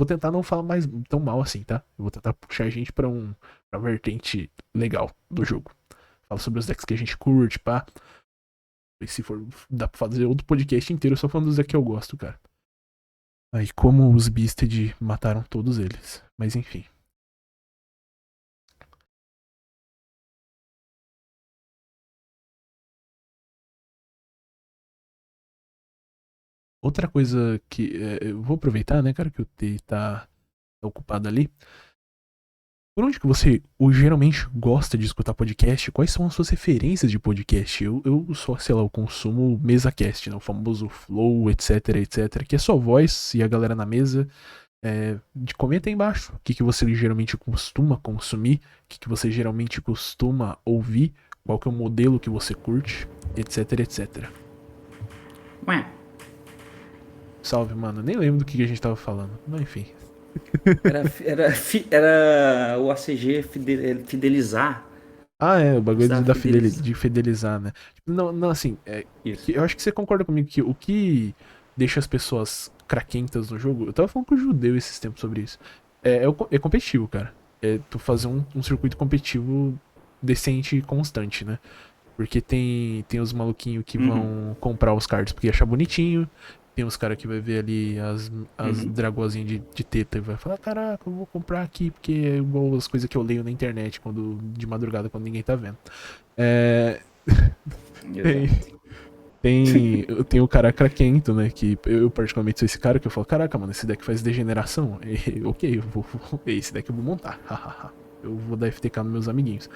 tentar não falar mais tão mal assim, tá? Eu vou tentar puxar a gente pra uma vertente legal do jogo. Falo sobre os decks que a gente curte, pá. E se for, dá pra fazer outro podcast inteiro só falando dos decks que eu gosto, cara. Aí como os Beasted mataram todos eles. Mas enfim. Outra coisa que eu vou aproveitar, né, cara, que o T tá ocupado ali. Por onde que você geralmente gosta de escutar podcast? Quais são as suas referências de podcast? Eu só, sei lá, eu consumo MesaCast, né? O famoso Flow, etc, etc. Que é só voz e a galera na mesa. Comenta aí embaixo o que você geralmente costuma consumir, o que você geralmente costuma ouvir, qual que é o modelo que você curte, etc, etc. Ué, Salve, mano. Nem lembro do que a gente tava falando. Mas enfim. era o ACG fidelizar. Ah, o bagulho Precisava de fidelizar, né? Não, assim, Isso. eu acho que você concorda comigo que o que deixa as pessoas craquentas no jogo, eu tava falando com o Judeu esses tempos sobre isso, é competitivo, cara. É tu fazer um circuito competitivo decente e constante, né? Porque tem os maluquinhos que vão comprar os cards porque achar bonitinho. Tem uns caras que vai ver ali as dragozinhas de teta e vai falar, caraca, eu vou comprar aqui porque é igual as coisas que eu leio na internet de madrugada quando ninguém tá vendo. Tem o cara craquento, né? Que eu particularmente sou esse cara que eu falo, caraca, mano, esse deck faz degeneração. Ok, esse deck eu vou montar. Eu vou dar FTK nos meus amiguinhos.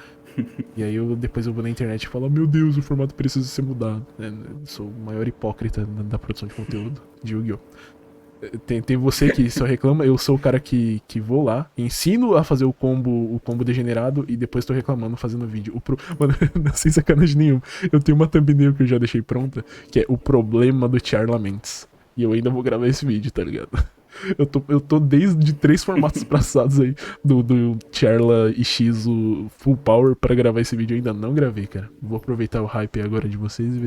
E aí depois eu vou na internet e falo, meu Deus, o formato precisa ser mudado. Eu sou o maior hipócrita da produção de conteúdo de Yu-Gi-Oh! Tem você que só reclama, eu sou o cara que vou lá, ensino a fazer o combo degenerado e depois tô reclamando fazendo vídeo. Mano, não sem sacanagem nenhuma. Eu tenho uma thumbnail que eu já deixei pronta, que é o problema do Charlaments. E eu ainda vou gravar esse vídeo, tá ligado? Eu tô desde 3 formatos passados aí do Charla e Shizu Full Power pra gravar esse vídeo. Eu ainda não gravei, cara. Vou aproveitar o hype agora de vocês e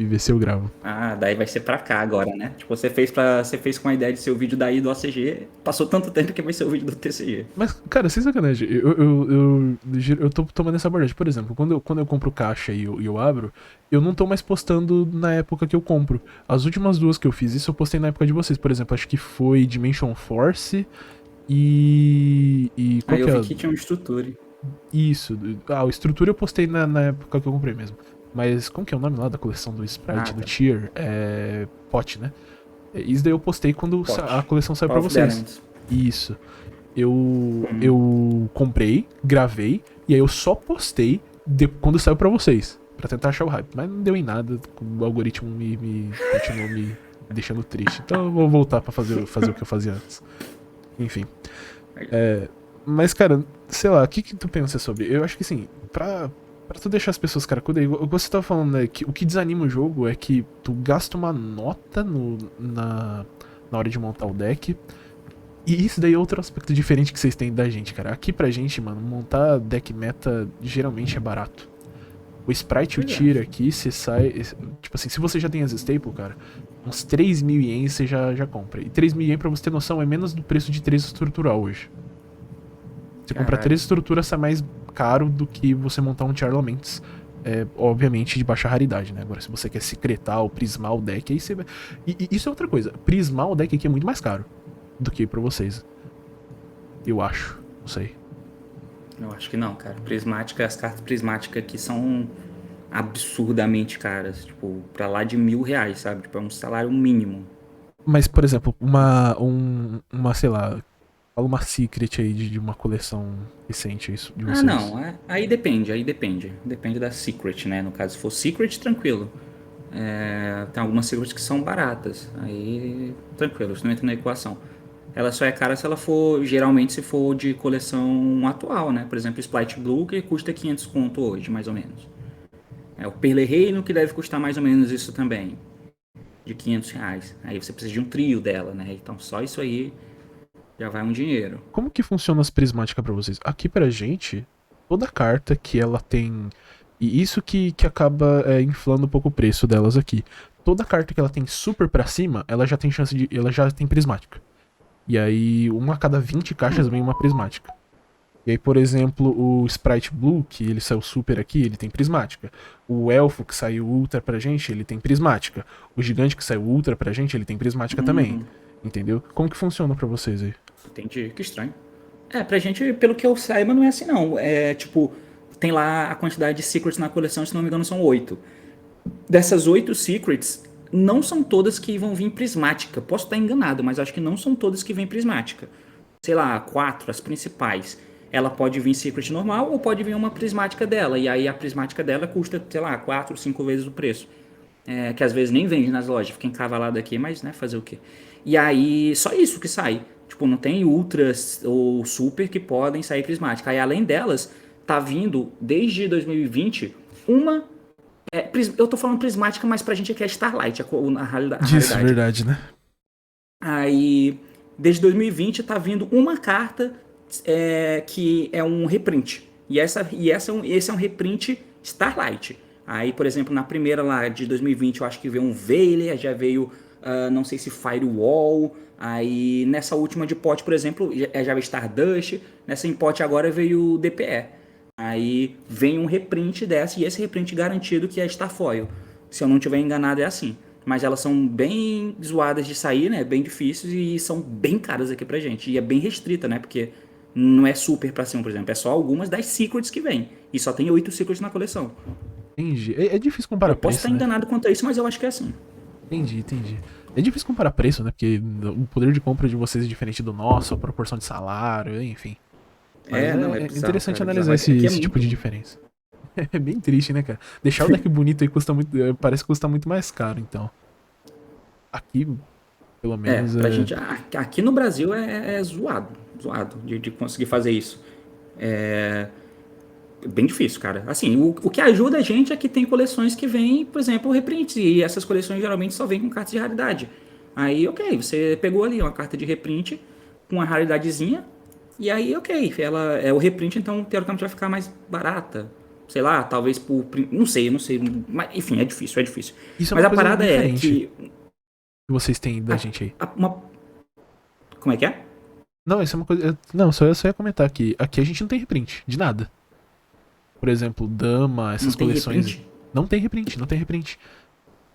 ver se eu gravo. Ah, daí vai ser pra cá agora, né? Tipo, você fez com a ideia de ser o vídeo daí do ACG, passou tanto tempo que vai ser o vídeo do TCG. Mas, cara, sem sacanagem, eu tô tomando essa abordagem. Por exemplo, quando eu compro caixa e eu abro, eu não tô mais postando na época que eu compro. As últimas 2 que eu fiz isso, eu postei na época de vocês. Por exemplo, acho que foi Dimension Force e qual Aí que eu é? vi que tinha um Struture. Isso. O Estrutura eu postei na época que eu comprei mesmo. Mas como que é o nome lá da coleção do Sprite, do Tier? Pot, né? Isso daí eu postei quando a coleção saiu pra vocês. Isso. Eu comprei, gravei, e aí eu só postei quando saiu pra vocês. Pra tentar achar o hype. Mas não deu em nada. O algoritmo continuou me deixando triste. Então eu vou voltar pra fazer o que eu fazia antes. Enfim. Mas, cara, sei lá, o que tu pensa sobre? Eu acho que assim, pra tu deixar as pessoas caracudas, você tava falando, né, que o que desanima o jogo é que tu gasta uma nota na hora de montar o deck. E isso daí é outro aspecto diferente que vocês têm da gente, cara. Aqui pra gente, mano, montar deck meta geralmente é barato. O Sprite e o Tier aqui, você sai... Tipo assim, se você já tem as Staple, cara, uns 3.000 ienes você já compra. E 3.000 ienes, pra você ter noção, é menos do preço de 3 estrutural hoje. Você comprar 3 estruturas sai mais caro do que você montar um Tier Laments. Obviamente de baixa raridade, né? Agora, se você quer secretar ou prismar o deck, aí você vai... E isso é outra coisa. Prismar o deck aqui é muito mais caro do que pra vocês. Eu acho. Não sei. Eu acho que não, cara. Prismática, as cartas prismáticas aqui são absurdamente caras. Tipo, pra lá de R$1.000, sabe? Tipo, é um salário mínimo. Mas, por exemplo, uma sei lá, fala uma secret aí de uma coleção recente isso de vocês. Não. Aí depende. Depende da secret, né? No caso, se for secret, tranquilo. Tem algumas secrets que são baratas. Aí, tranquilo, isso não entra na equação. Ela só é cara se ela for, geralmente, se for de coleção atual, né? Por exemplo, Splite Blue, que custa 500 conto hoje, mais ou menos. O Perle Reino, que deve custar mais ou menos isso também, de R$500. Aí você precisa de um trio dela, né? Então só isso aí já vai um dinheiro. Como que funciona as prismáticas pra vocês? Aqui pra gente, toda carta que ela tem... E isso que acaba inflando um pouco o preço delas aqui. Toda carta que ela tem super pra cima, ela já tem chance de... Ela já tem prismática. E aí, uma a cada 20 caixas vem uma prismática. E aí, por exemplo, o Sprite Blue, que ele saiu super aqui, ele tem prismática. O Elfo, que saiu ultra pra gente, ele tem prismática. O Gigante, que saiu ultra pra gente, ele tem prismática também. Entendeu? Como que funciona pra vocês aí? Entendi, que estranho. Pra gente, pelo que eu saiba, não é assim não. Tipo, tem lá a quantidade de secrets na coleção, se não me engano, são 8. Dessas 8 secrets... Não são todas que vão vir prismática. Posso estar enganado, mas acho que não são todas que vêm prismática. Sei lá, 4, as principais. Ela pode vir secret normal ou pode vir uma prismática dela. E aí a prismática dela custa, sei lá, 4, 5 vezes o preço. Que às vezes nem vende nas lojas. Fica encavalado aqui, mas né, fazer o quê? E aí, só isso que sai. Tipo, não tem ultras ou super que podem sair prismática. Aí além delas, tá vindo, desde 2020, uma... eu tô falando prismática, mas pra gente aqui é Starlight, a raridade. Isso, verdade, né? Aí, desde 2020, tá vindo uma carta que é um reprint. E esse é um reprint Starlight. Aí, por exemplo, na primeira lá de 2020, eu acho que veio um Veiler, já veio, não sei se Firewall. Aí, nessa última de pote, por exemplo, já veio Stardust. Nessa em pote agora veio DPE. Aí vem um reprint dessa, e esse reprint garantido que é Starfoil. Se eu não tiver enganado é assim. Mas elas são bem zoadas de sair, né? Bem difíceis e são bem caras aqui pra gente. E é bem restrita, né? Porque não é super pra cima, por exemplo. É só algumas das secrets que vem. E só tem 8 secrets na coleção. Entendi. É difícil comparar preço, posso estar enganado quanto a isso, mas eu acho que é assim. Entendi. É difícil comparar preço, né? Porque o poder de compra de vocês é diferente do nosso, a proporção de salário, enfim. Mas é bizarro, interessante, cara, analisar esse tipo de diferença. É bem triste, né, cara? Deixar o deck bonito aí custa muito. Parece que custa muito mais caro, então. Aqui, pelo menos. Pra gente, aqui no Brasil é zoado de conseguir fazer isso. É bem difícil, cara. Assim, o que ajuda a gente é que tem coleções que vêm, por exemplo, reprints. E essas coleções geralmente só vêm com cartas de raridade. Aí, ok, você pegou ali uma carta de reprint com uma raridadezinha. E aí, ok, ela é o reprint, então teoricamente vai ficar mais barata. Sei lá, talvez por... Não sei. Mas, enfim, é difícil. Isso mas é a parada é que vocês têm da gente aí. Como é que é? Não, isso é uma coisa... Não, só ia comentar que aqui a gente não tem reprint, de nada. Por exemplo, Dama, essas coleções... Não tem reprint.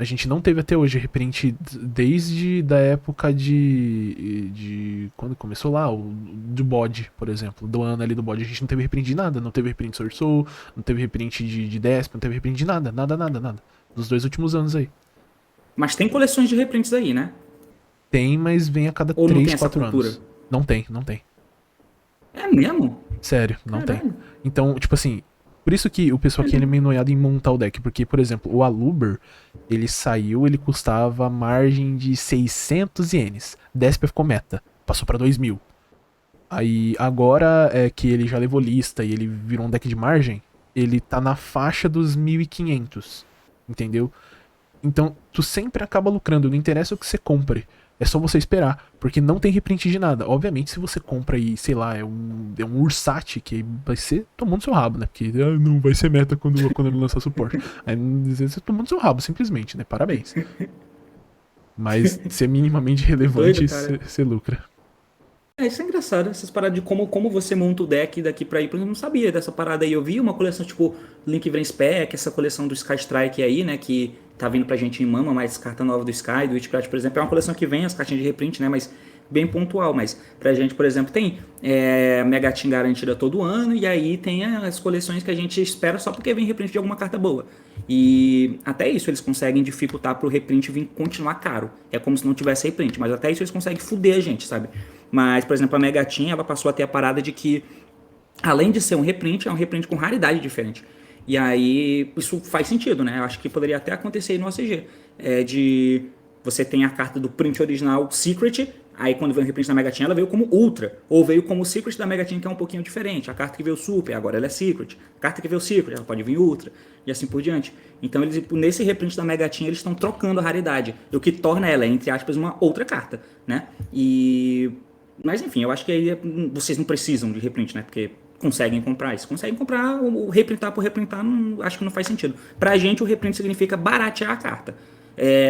A gente não teve até hoje reprint desde da época de quando começou lá, do bode, por exemplo. Do ano ali do bode. A gente não teve reprint de nada. Não teve reprint de Sword Soul, não teve reprint de Desp, não teve reprint de nada. Nada. Dos 2 últimos anos aí. Mas tem coleções de reprints aí, né? Tem, mas vem a cada Ou não tem 3, essa 4 cultura? anos. Não tem. É mesmo? Sério, não tem. Caralho. Então, tipo assim, por isso que o pessoal aqui é meio noiado em montar o deck. Porque, por exemplo, o Aluber, ele saiu, ele custava a margem de 600 ienes. Despia ficou meta, passou pra 2.000. Aí, agora é que ele já levou lista e ele virou um deck de margem, ele tá na faixa dos 1.500, entendeu? Então, tu sempre acaba lucrando, não interessa o que você compre. É só você esperar, porque não tem reprint de nada. Obviamente, se você compra e, sei lá, é um Ursat, que vai ser tomando seu rabo, né? Porque não vai ser meta quando ele lançar suporte. Aí você tomando seu rabo, simplesmente, né? Parabéns. Mas se é minimamente relevante, Doido, cara. você lucra. Isso é engraçado, essas paradas de como você monta o deck daqui pra aí. Porque eu não sabia dessa parada aí. Eu vi uma coleção tipo Link Vren Spec, essa coleção do Sky Strike aí, né? Que tá vindo pra gente em Mama, mais carta nova do Sky, do Witchcraft, por exemplo. É uma coleção que vem as cartinhas de reprint, né? Mas bem pontual. Mas pra gente, por exemplo, tem Mega Team garantida todo ano. E aí tem as coleções que a gente espera só porque vem reprint de alguma carta boa. E até isso eles conseguem dificultar pro reprint vir continuar caro. É como se não tivesse reprint. Mas até isso eles conseguem fuder a gente, sabe? Mas, por exemplo, a Mega Team, ela passou a ter a parada de que, além de ser um reprint, é um reprint com raridade diferente. E aí, isso faz sentido, né? Eu acho que poderia até acontecer aí no OCG. De você tem a carta do print original Secret, aí quando veio o reprint da Mega Team, ela veio como Ultra. Ou veio como Secret da Mega Team, que é um pouquinho diferente. A carta que veio Super, agora ela é Secret. A carta que veio Secret, ela pode vir Ultra. E assim por diante. Então, eles, nesse reprint da Mega Team, eles estão trocando a raridade. O que torna ela, entre aspas, uma outra carta, né? Mas enfim, eu acho que aí vocês não precisam de reprint, né? Porque conseguem comprar isso. Conseguem comprar, o reprintar por reprintar, acho que não faz sentido. Pra gente, o reprint significa baratear a carta.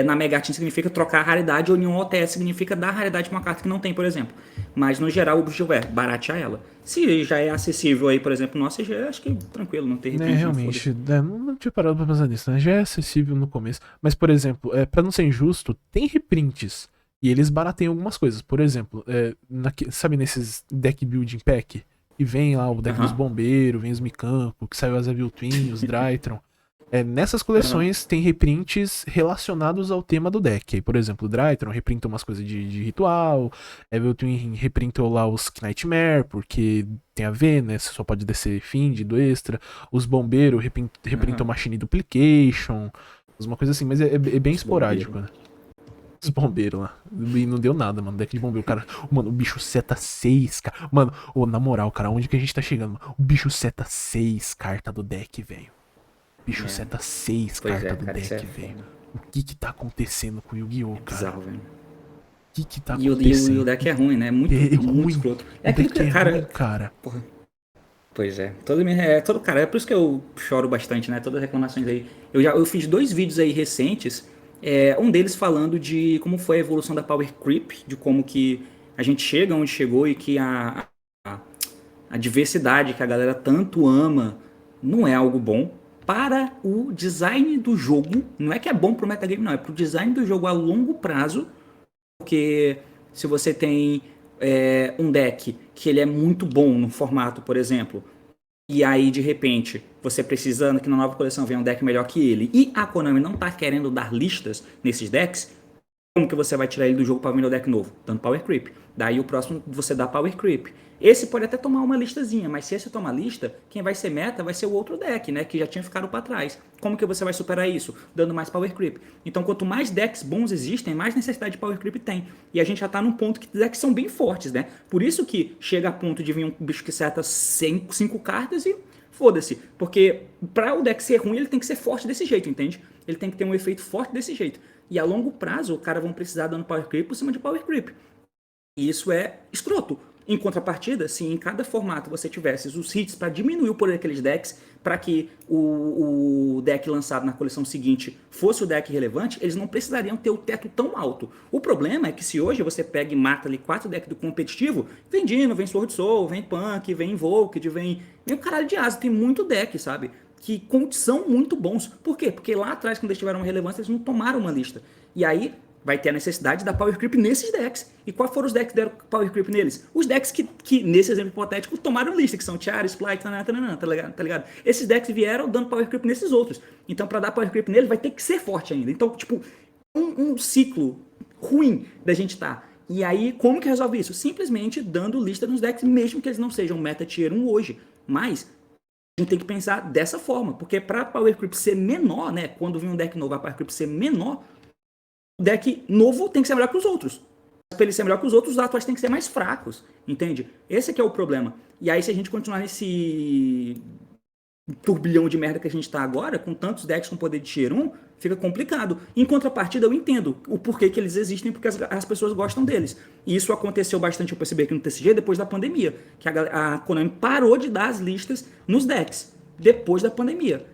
Na Mega Team significa trocar a raridade, ou em um OTS significa dar raridade pra uma carta que não tem, por exemplo. Mas no geral, o objetivo é baratear ela. Se já é acessível aí, por exemplo, no OCG, acho que tranquilo, não tem reprint. Realmente, não tinha parado pra pensar nisso, né? Já é acessível no começo. Mas, por exemplo, pra não ser injusto, tem reprints. E eles barateiam algumas coisas. Por exemplo, sabe nesses deck building pack? E vem lá o deck dos bombeiros, vem os Mikampo, que saiu as Evil Twin, os Drytron. Nessas coleções tem reprints relacionados ao tema do deck. Aí, por exemplo, o Drytron reprintou umas coisas de ritual, Evil Twin reprintou lá os Knightmare, porque tem a ver, né? Você só pode descer Fiend do extra. Os bombeiros reprintou Machine Duplication, uma coisa assim, mas é bem esporádico, né? Os bombeiros lá. E não deu nada, mano. Deck de bombeiro. Cara, mano, o bicho seta 6, cara. Mano, na moral, cara, onde que a gente tá chegando? Mano? O bicho seta 6 carta do deck, velho. O bicho seta 6 carta do deck, velho. O que tá acontecendo com o Yu-Gi-Oh, cara? Bizarro, velho. O que tá acontecendo? E o deck é ruim, né? Muito ruim. escroto. O deck é ruim, cara. Porra. Pois é. Cara, é por isso que eu choro bastante, né? Todas as reclamações aí. Eu fiz 2 vídeos aí recentes. Um deles falando de como foi a evolução da Power Creep, de como que a gente chega onde chegou e que a diversidade que a galera tanto ama não é algo bom para o design do jogo. Não é que é bom pro metagame, não. É pro design do jogo a longo prazo. Porque se você tem um deck que ele é muito bom no formato, por exemplo, e aí de repente você precisando que na nova coleção venha um deck melhor que ele, e a Konami não tá querendo dar listas nesses decks, como que você vai tirar ele do jogo para vender o deck novo? Dando Power Creep. Daí o próximo você dá Power Creep. Esse pode até tomar uma listazinha, mas se esse tomar lista, quem vai ser meta vai ser o outro deck, né? Que já tinha ficado para trás. Como que você vai superar isso? Dando mais Power Creep. Então quanto mais decks bons existem, mais necessidade de Power Creep tem. E a gente já tá num ponto que decks são bem fortes, né? Por isso que chega a ponto de vir um bicho que seta 5 cartas e foda-se. Porque para o deck ser ruim, ele tem que ser forte desse jeito, entende? Ele tem que ter um efeito forte desse jeito. E a longo prazo, o cara vão precisar dando Power Creep por cima de Power Creep. E isso é escroto. Em contrapartida, se em cada formato você tivesse os hits para diminuir o poder daqueles decks, para que o deck lançado na coleção seguinte fosse o deck relevante, eles não precisariam ter o teto tão alto. O problema é que se hoje você pega e mata ali 4 decks do competitivo, vem Dino, vem Sword Soul, vem Punk, vem Invoked, vem o caralho de asa, tem muito deck, sabe? que são muito bons. Por quê? Porque lá atrás, quando eles tiveram uma relevância, eles não tomaram uma lista. E aí vai ter a necessidade da Power Creep nesses decks. E quais foram os decks que deram Power Creep neles? Os decks que nesse exemplo hipotético, tomaram lista, que são Tiara, Splice, tá ligado? Esses decks vieram dando Power Creep nesses outros. Então, pra dar Power Creep neles, vai ter que ser forte ainda. Então, tipo, um ciclo ruim da gente tá. E aí, como que resolve isso? Simplesmente dando lista nos decks, mesmo que eles não sejam meta tier 1 hoje. Mas a gente tem que pensar dessa forma, porque pra Power Creep ser menor, né? Quando vem um deck novo, a Power Creep ser menor, o deck novo tem que ser melhor que os outros. Para ele ser melhor que os outros, os atuais têm que ser mais fracos, entende? Esse aqui é o problema. E aí, se a gente continuar nesse turbilhão de merda que a gente tá agora, com tantos decks com poder de tier 1, fica complicado. Em contrapartida, eu entendo o porquê que eles existem, porque as pessoas gostam deles. E isso aconteceu bastante, eu percebi aqui no TCG, depois da pandemia, que a Konami parou de dar as listas nos decks, depois da pandemia.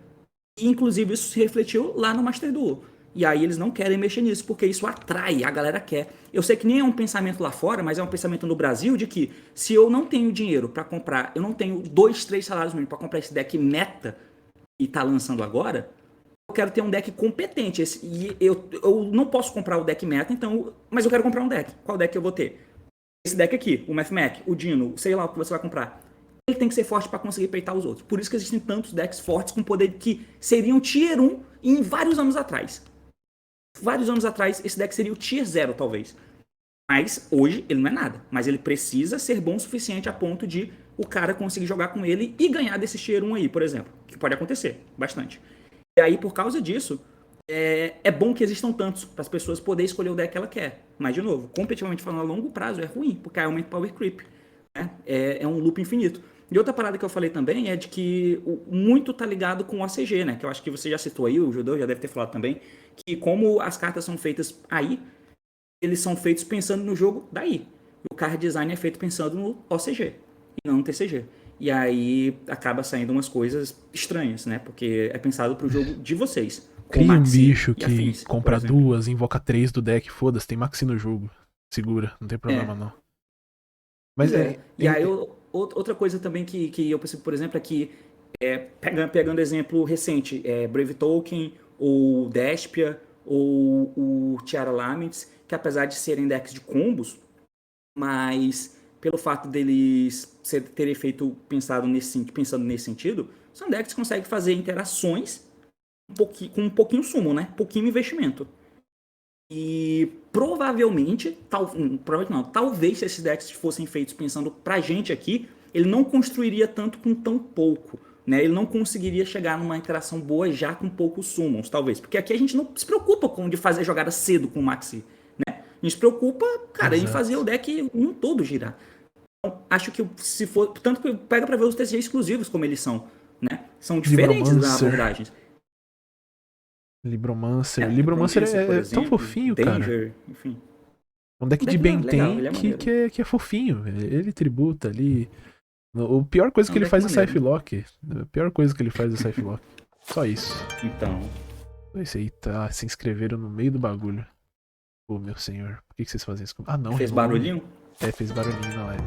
E, inclusive, isso se refletiu lá no Master Duel. E aí eles não querem mexer nisso, porque isso atrai, a galera quer. Eu sei que nem é um pensamento lá fora, mas é um pensamento no Brasil de que se eu não tenho dinheiro pra comprar, eu não tenho 2, 3 salários mínimos pra comprar esse deck meta e tá lançando agora, eu quero ter um deck competente. E eu não posso comprar o deck meta, então, mas eu quero comprar um deck. Qual deck eu vou ter? Esse deck aqui, o Mathmech, o Dino, sei lá o que você vai comprar. Ele tem que ser forte pra conseguir peitar os outros. Por isso que existem tantos decks fortes com poder que seriam tier 1 em vários anos atrás. Vários anos atrás, esse deck seria o tier 0, talvez. Mas hoje ele não é nada. Mas ele precisa ser bom o suficiente a ponto de o cara conseguir jogar com ele e ganhar desse tier 1 aí, por exemplo. Que pode acontecer, bastante. E aí, por causa disso, é bom que existam tantos, para as pessoas poderem escolher o deck que ela quer. Mas, de novo, competitivamente falando, a longo prazo é ruim, porque aumenta o Power Creep. Né? É um loop infinito. E outra parada que eu falei também é de que muito tá ligado com o ACG, né? Que eu acho que você já citou aí, o Judeu já deve ter falado também, que como as cartas são feitas aí, eles são feitos pensando no jogo daí. O card design é feito pensando no OCG e não no TCG. E aí acaba saindo umas coisas estranhas, né? Porque é pensado pro jogo de vocês. Cria um bicho que afins, compra 2, invoca 3 do deck, foda-se, tem Maxi no jogo. Segura, não tem problema não. Mas E aí, outra coisa também que eu percebo, por exemplo, é que, pegando exemplo recente, Brave Token, ou Despia, ou o Tiara Laments, que apesar de serem decks de combos, mas pelo fato deles terem pensando nesse sentido, são decks que conseguem fazer interações com um pouquinho sumo, né? Pouquinho investimento. E provavelmente não, talvez se esses decks fossem feitos pensando pra gente aqui, ele não construiria tanto com tão pouco, né? Ele não conseguiria chegar numa interação boa já com poucos summons, talvez. Porque aqui a gente não se preocupa de fazer jogada cedo com o Maxi, né? A gente se preocupa, cara, em fazer o deck um todo girar. Então, acho que se for... Tanto que pega pra ver os TCG exclusivos como eles são, né? São diferentes das abordagens. Libromancer. Libromancer é tão fofinho, Danger, cara. Enfim. Um deck de Benten que é fofinho. Ele tributa ali. A pior coisa que ele faz é Scythe Lock. A pior coisa que ele faz é Scythe Lock. Só isso. Então. Esse aí tá, se inscreveram no meio do bagulho. Pô, meu senhor. Por que vocês fazem isso? Ah, não. Fez barulhinho? Fez barulhinho na live.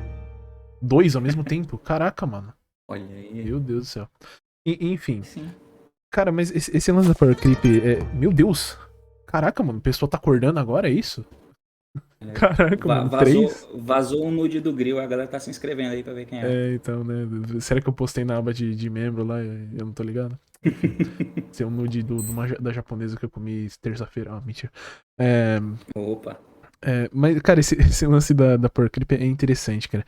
2 ao mesmo tempo? Caraca, mano. Olha aí. Meu Deus do céu. Enfim. Sim. Cara, mas esse lance da Power Creep meu Deus. Caraca, mano. O pessoal tá acordando agora, é isso? Caraca, mano. 3? Vazou um nude do Grill, a galera tá se inscrevendo aí pra ver quem é. Então, né? Será que eu postei na aba de membro lá? Eu não tô ligado. Esse é um nude da japonesa que eu comi terça-feira. Ah, mentira. Opa. Mas, cara, esse lance da Power Creep é interessante, cara.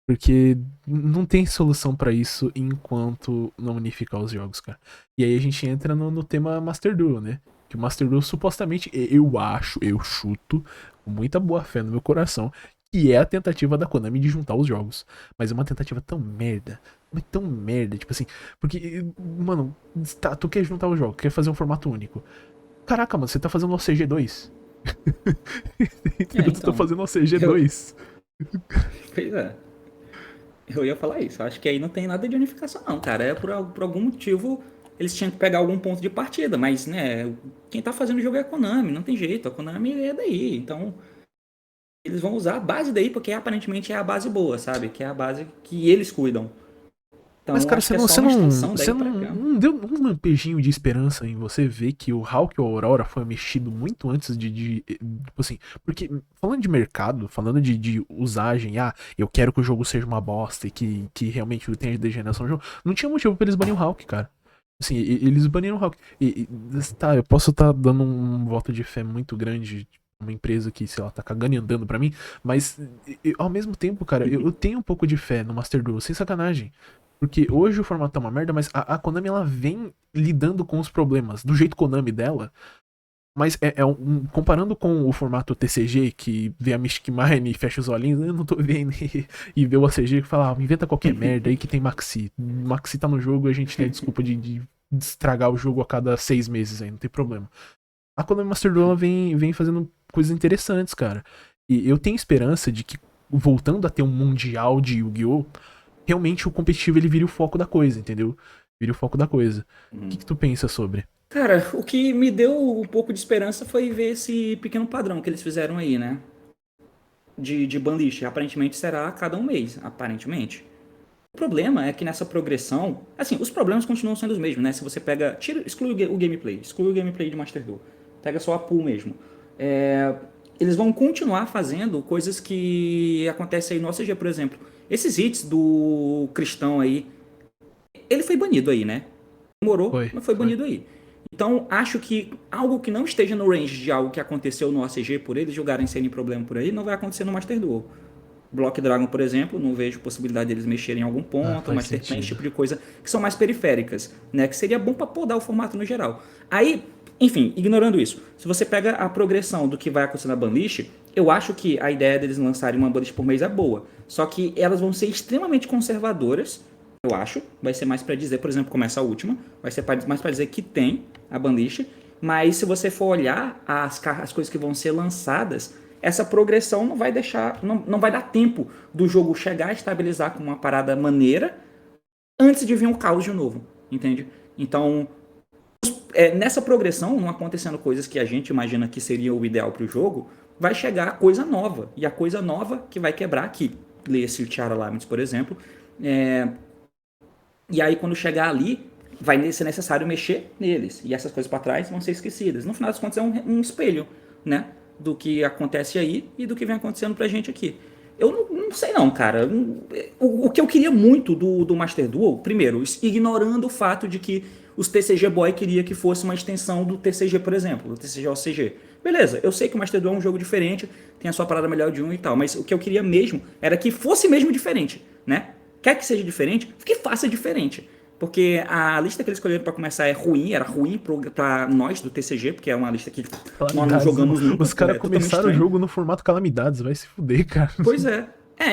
Porque não tem solução pra isso enquanto não unificar os jogos, cara. E aí a gente entra no tema Master Duel, né? Que o Master Duel supostamente, eu chuto, com muita boa fé no meu coração, que é a tentativa da Konami de juntar os jogos. Mas é uma tentativa tão merda, tipo assim, porque, mano, tu quer juntar o jogo, quer fazer um formato único. Caraca, mano, você tá fazendo o OCG2. Tu tá fazendo o OCG2. Pois é. Eu ia falar isso. Acho que aí não tem nada de unificação, não, cara. Por algum motivo eles tinham que pegar algum ponto de partida. Mas, né, quem tá fazendo o jogo é a Konami. Não tem jeito. A Konami é daí. Então, eles vão usar a base daí, porque aparentemente é a base boa, sabe? Que é a base que eles cuidam. Então, mas, cara, você não deu um lampejinho de esperança em você ver que o Hulk ou a Aurora foi mexido muito antes tipo assim, porque falando de mercado, falando de usagem, eu quero que o jogo seja uma bosta e que realmente tenha degeneração no jogo, não tinha motivo pra eles banirem o Hulk, cara. Assim, eles baniram o Hulk. Tá, eu posso estar dando um voto de fé muito grande, uma empresa que, sei lá, tá cagando e andando pra mim, mas ao mesmo tempo, cara, eu tenho um pouco de fé no Master Duel, sem sacanagem. Porque hoje o formato tá uma merda, mas a Konami, ela vem lidando com os problemas do jeito Konami dela. Mas comparando com o formato TCG, que vê a Mystic Mine e fecha os olhinhos, eu não tô vendo, e vê o ACG que fala, inventa qualquer merda aí que tem Maxi. Maxi tá no jogo e a gente tem a desculpa de estragar o jogo a cada 6 meses aí, não tem problema. A Konami Master Duel, ela vem fazendo coisas interessantes, cara. E eu tenho esperança de que, voltando a ter um mundial de Yu-Gi-Oh!, realmente o competitivo ele vira o foco da coisa, entendeu? Vira o foco da coisa. O que tu pensa sobre? Cara, o que me deu um pouco de esperança foi ver esse pequeno padrão que eles fizeram aí, né? De banlist. Aparentemente será a cada um mês, aparentemente. O problema é que nessa progressão, assim, os problemas continuam sendo os mesmos, né? Se você pega, exclui o gameplay de Master Duel, pega só a pool mesmo. Eles vão continuar fazendo coisas que acontecem aí no OCG, por exemplo. Esses hits do Cristão aí, ele foi banido aí, né? Demorou, mas foi banido aí. Então, acho que algo que não esteja no range de algo que aconteceu no OCG por eles jogarem sem problema por aí, não vai acontecer no Master Duel. Block Dragon, por exemplo, não vejo possibilidade deles mexerem em algum ponto, Master Plan, esse tipo de coisa, que são mais periféricas, né? Que seria bom para podar o formato no geral. Aí, enfim, ignorando isso, se você pega a progressão do que vai acontecer na banlist, eu acho que a ideia deles lançarem uma banlist por mês é boa. Só que elas vão ser extremamente conservadoras, eu acho. Vai ser mais para dizer, por exemplo, como essa última, vai ser mais para dizer que tem a banlist. Mas se você for olhar as coisas que vão ser lançadas, essa progressão não vai deixar, não vai dar tempo do jogo chegar a estabilizar com uma parada maneira antes de vir um caos de novo, entende? Então, nessa progressão, não acontecendo coisas que a gente imagina que seria o ideal para o jogo, vai chegar a coisa nova. E a coisa nova que vai quebrar aqui. Lê-se o Tiara Laments, por exemplo. E aí, quando chegar ali, vai ser necessário mexer neles. E essas coisas para trás vão ser esquecidas. No final das contas, é um espelho, né? Do que acontece aí e do que vem acontecendo pra gente aqui. Eu não sei não, cara. O que eu queria muito do Master Duel, primeiro, ignorando o fato de que os TCG Boy queria que fosse uma extensão do TCG, por exemplo, do TCG OCG. Beleza, eu sei que o Master Duel é um jogo diferente, tem a sua parada melhor de um e tal, mas o que eu queria mesmo era que fosse mesmo diferente, né? Quer que seja diferente, que faça diferente. Porque a lista que eles escolheram pra começar era ruim pra nós do TCG, porque é uma lista que nós não jogamos nunca. Os caras começaram o jogo no formato Calamidades, vai se fuder, cara. Pois é.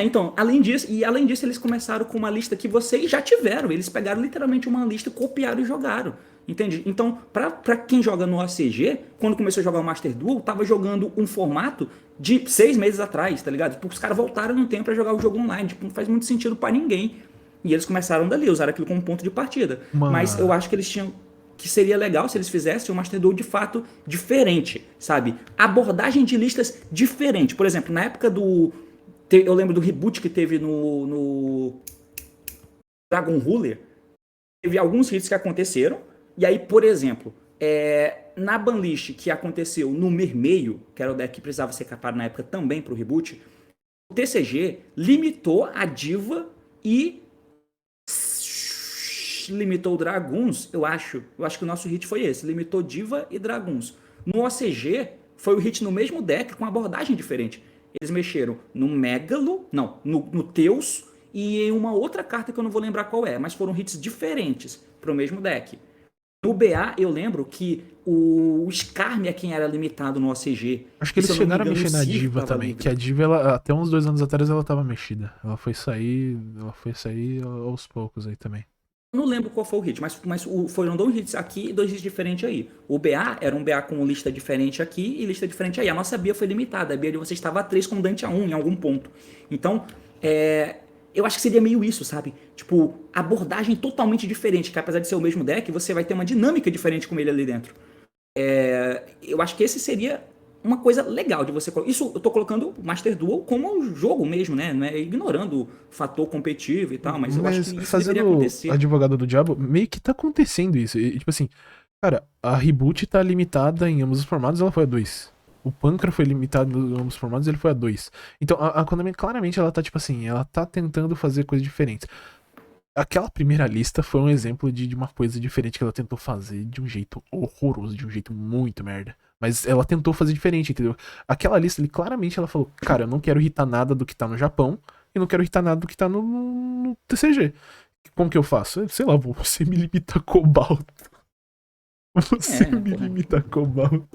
Então, além disso, eles começaram com uma lista que vocês já tiveram. Eles pegaram literalmente uma lista, copiaram e jogaram. Entende? Então, pra quem joga no ACG, quando começou a jogar o Master Duel, tava jogando um formato de 6 meses atrás, tá ligado? Porque os caras voltaram no tempo pra jogar o jogo online. Tipo, não faz muito sentido pra ninguém. E eles começaram dali, usaram aquilo como ponto de partida. Mas eu acho que eles tinham... que seria legal se eles fizessem um Master Duel de fato diferente, sabe? Abordagem de listas diferente. Por exemplo, na época do... Eu lembro do reboot que teve no Dragon Ruler. Teve alguns hits que aconteceram. E aí, por exemplo, na banlist que aconteceu no Mermeio, que era o deck que precisava ser capado na época também pro reboot, o TCG limitou a Diva e limitou Draguns, eu acho que o nosso hit foi esse, limitou Diva e Draguns. No OCG, foi o hit no mesmo deck com abordagem diferente. Eles mexeram no Megalo, não, no Teus e em uma outra carta que eu não vou lembrar qual é, mas foram hits diferentes pro mesmo deck. No BA, eu lembro que o Skarm é quem era limitado no OCG. Acho que eles chegaram a mexer na Diva também, que a Diva, ela, até uns 2 anos atrás, ela tava mexida. Ela foi sair aos poucos aí também. Eu não lembro qual foi o hit, mas foram 2 hits aqui e 2 hits diferentes aí. O BA era um BA com lista diferente aqui e lista diferente aí. A nossa BIA foi limitada. A BIA de vocês estava a 3 com Dante a 1 em algum ponto. Então, eu acho que seria meio isso, sabe? Tipo, abordagem totalmente diferente, que apesar de ser o mesmo deck, você vai ter uma dinâmica diferente com ele ali dentro. Eu acho que esse seria uma coisa legal de você colocar. Isso eu tô colocando o Master Duel como um jogo mesmo, né? Não é ignorando o fator competitivo e tal, mas eu acho que Mas isso deveria fazendo acontecer. advogado do diabo, meio que tá acontecendo isso. E, tipo assim, cara, a reboot tá limitada em ambos os formatos, ela foi a 2. O Pancra foi limitado em ambos os formatos, ele foi a 2. Então a Konami claramente ela tá, tipo assim, ela tá tentando fazer coisas diferentes. Aquela primeira lista foi um exemplo de uma coisa diferente que ela tentou fazer de um jeito horroroso, de um jeito muito merda. Mas ela tentou fazer diferente, entendeu? Aquela lista, claramente ela falou, cara, eu não quero irritar nada do que tá no Japão e não quero irritar nada do que tá no TCG. Como que eu faço? Sei lá, você me limita a cobalto. Você É, me porra. limita a cobalto.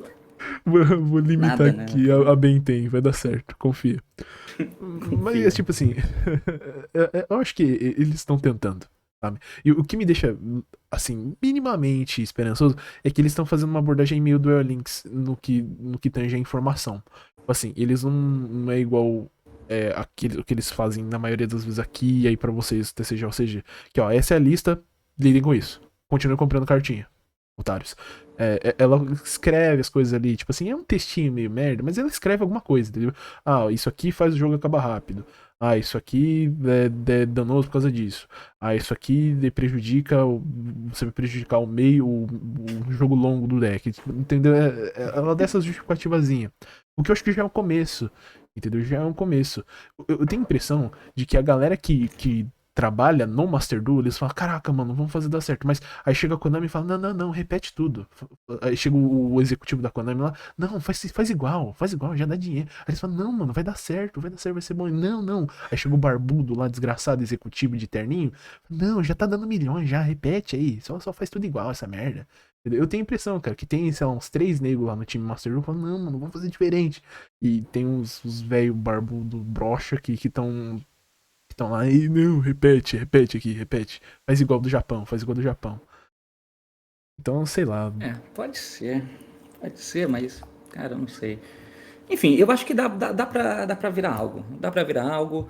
Vou limitar Nada, né? aqui a Benten, vai dar certo, confia. Confia. Mas, tipo assim, eu acho que eles estão tentando, sabe? E o que me deixa, assim, minimamente esperançoso é que eles estão fazendo uma abordagem meio Duel Links no que tange a informação. Tipo assim, eles não é igual o que eles fazem na maioria das vezes aqui, e aí pra vocês, TCG ou CG. Que, ó, essa é a lista, lidem com isso. Continuem comprando cartinha, otários. Ela escreve as coisas ali, tipo assim, é um textinho meio merda, mas ela escreve alguma coisa, entendeu? Ah, isso aqui faz o jogo acabar rápido. Ah, isso aqui é danoso por causa disso. Ah, isso aqui prejudica, você vai prejudicar o meio, o jogo longo do deck, entendeu? Ela dá essas justificativazinhas. O que eu acho que já é um começo, entendeu? Já é um começo. Eu tenho a impressão de que a galera que trabalha no Master Duel, eles falam, caraca, mano, vamos fazer dar certo. Mas aí chega a Konami e fala, não, não, não, repete tudo. Aí chega o executivo da Konami lá, não, faz igual, já dá dinheiro. Aí eles falam, não, mano, vai dar certo, vai ser bom. Não, não. Aí chega o barbudo lá, desgraçado, executivo de terninho, não, já tá dando milhões já, repete aí, só faz tudo igual essa merda. Eu tenho a impressão, cara, que tem, sei lá, uns 3 negros lá no time Master Duel falando, não, mano, vamos fazer diferente. E tem uns velho barbudo brocha que estão lá e não, repete aqui, repete. Faz igual do Japão, faz igual do Japão. Então, sei lá. Pode ser, mas, cara, eu não sei. Enfim, eu acho que dá pra virar algo. Dá pra virar algo.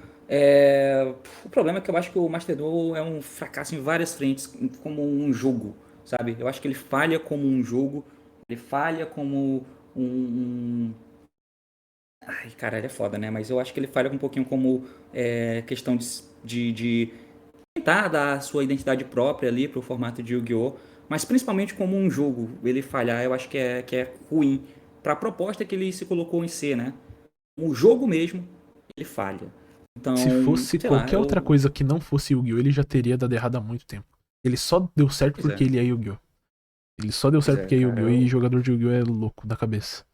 O problema é que eu acho que o Master Duel é um fracasso em várias frentes, como um jogo, sabe? Eu acho que ele falha como um jogo, ele falha como um. Ai, caralho, é foda, né? Mas eu acho que ele falha um pouquinho como questão de tentar dar a sua identidade própria ali pro formato de Yu-Gi-Oh! Mas principalmente como um jogo, ele falhar, eu acho que é ruim pra proposta que ele se colocou em ser, né? O jogo mesmo, ele falha. Então, Se fosse sei lá, qualquer outra coisa que não fosse Yu-Gi-Oh!, ele já teria dado errado há muito tempo. Ele só deu certo Pois é, porque ele é Yu-Gi-Oh! Ele só deu certo porque é cara, Yu-Gi-Oh! E jogador de Yu-Gi-Oh! É louco da cabeça.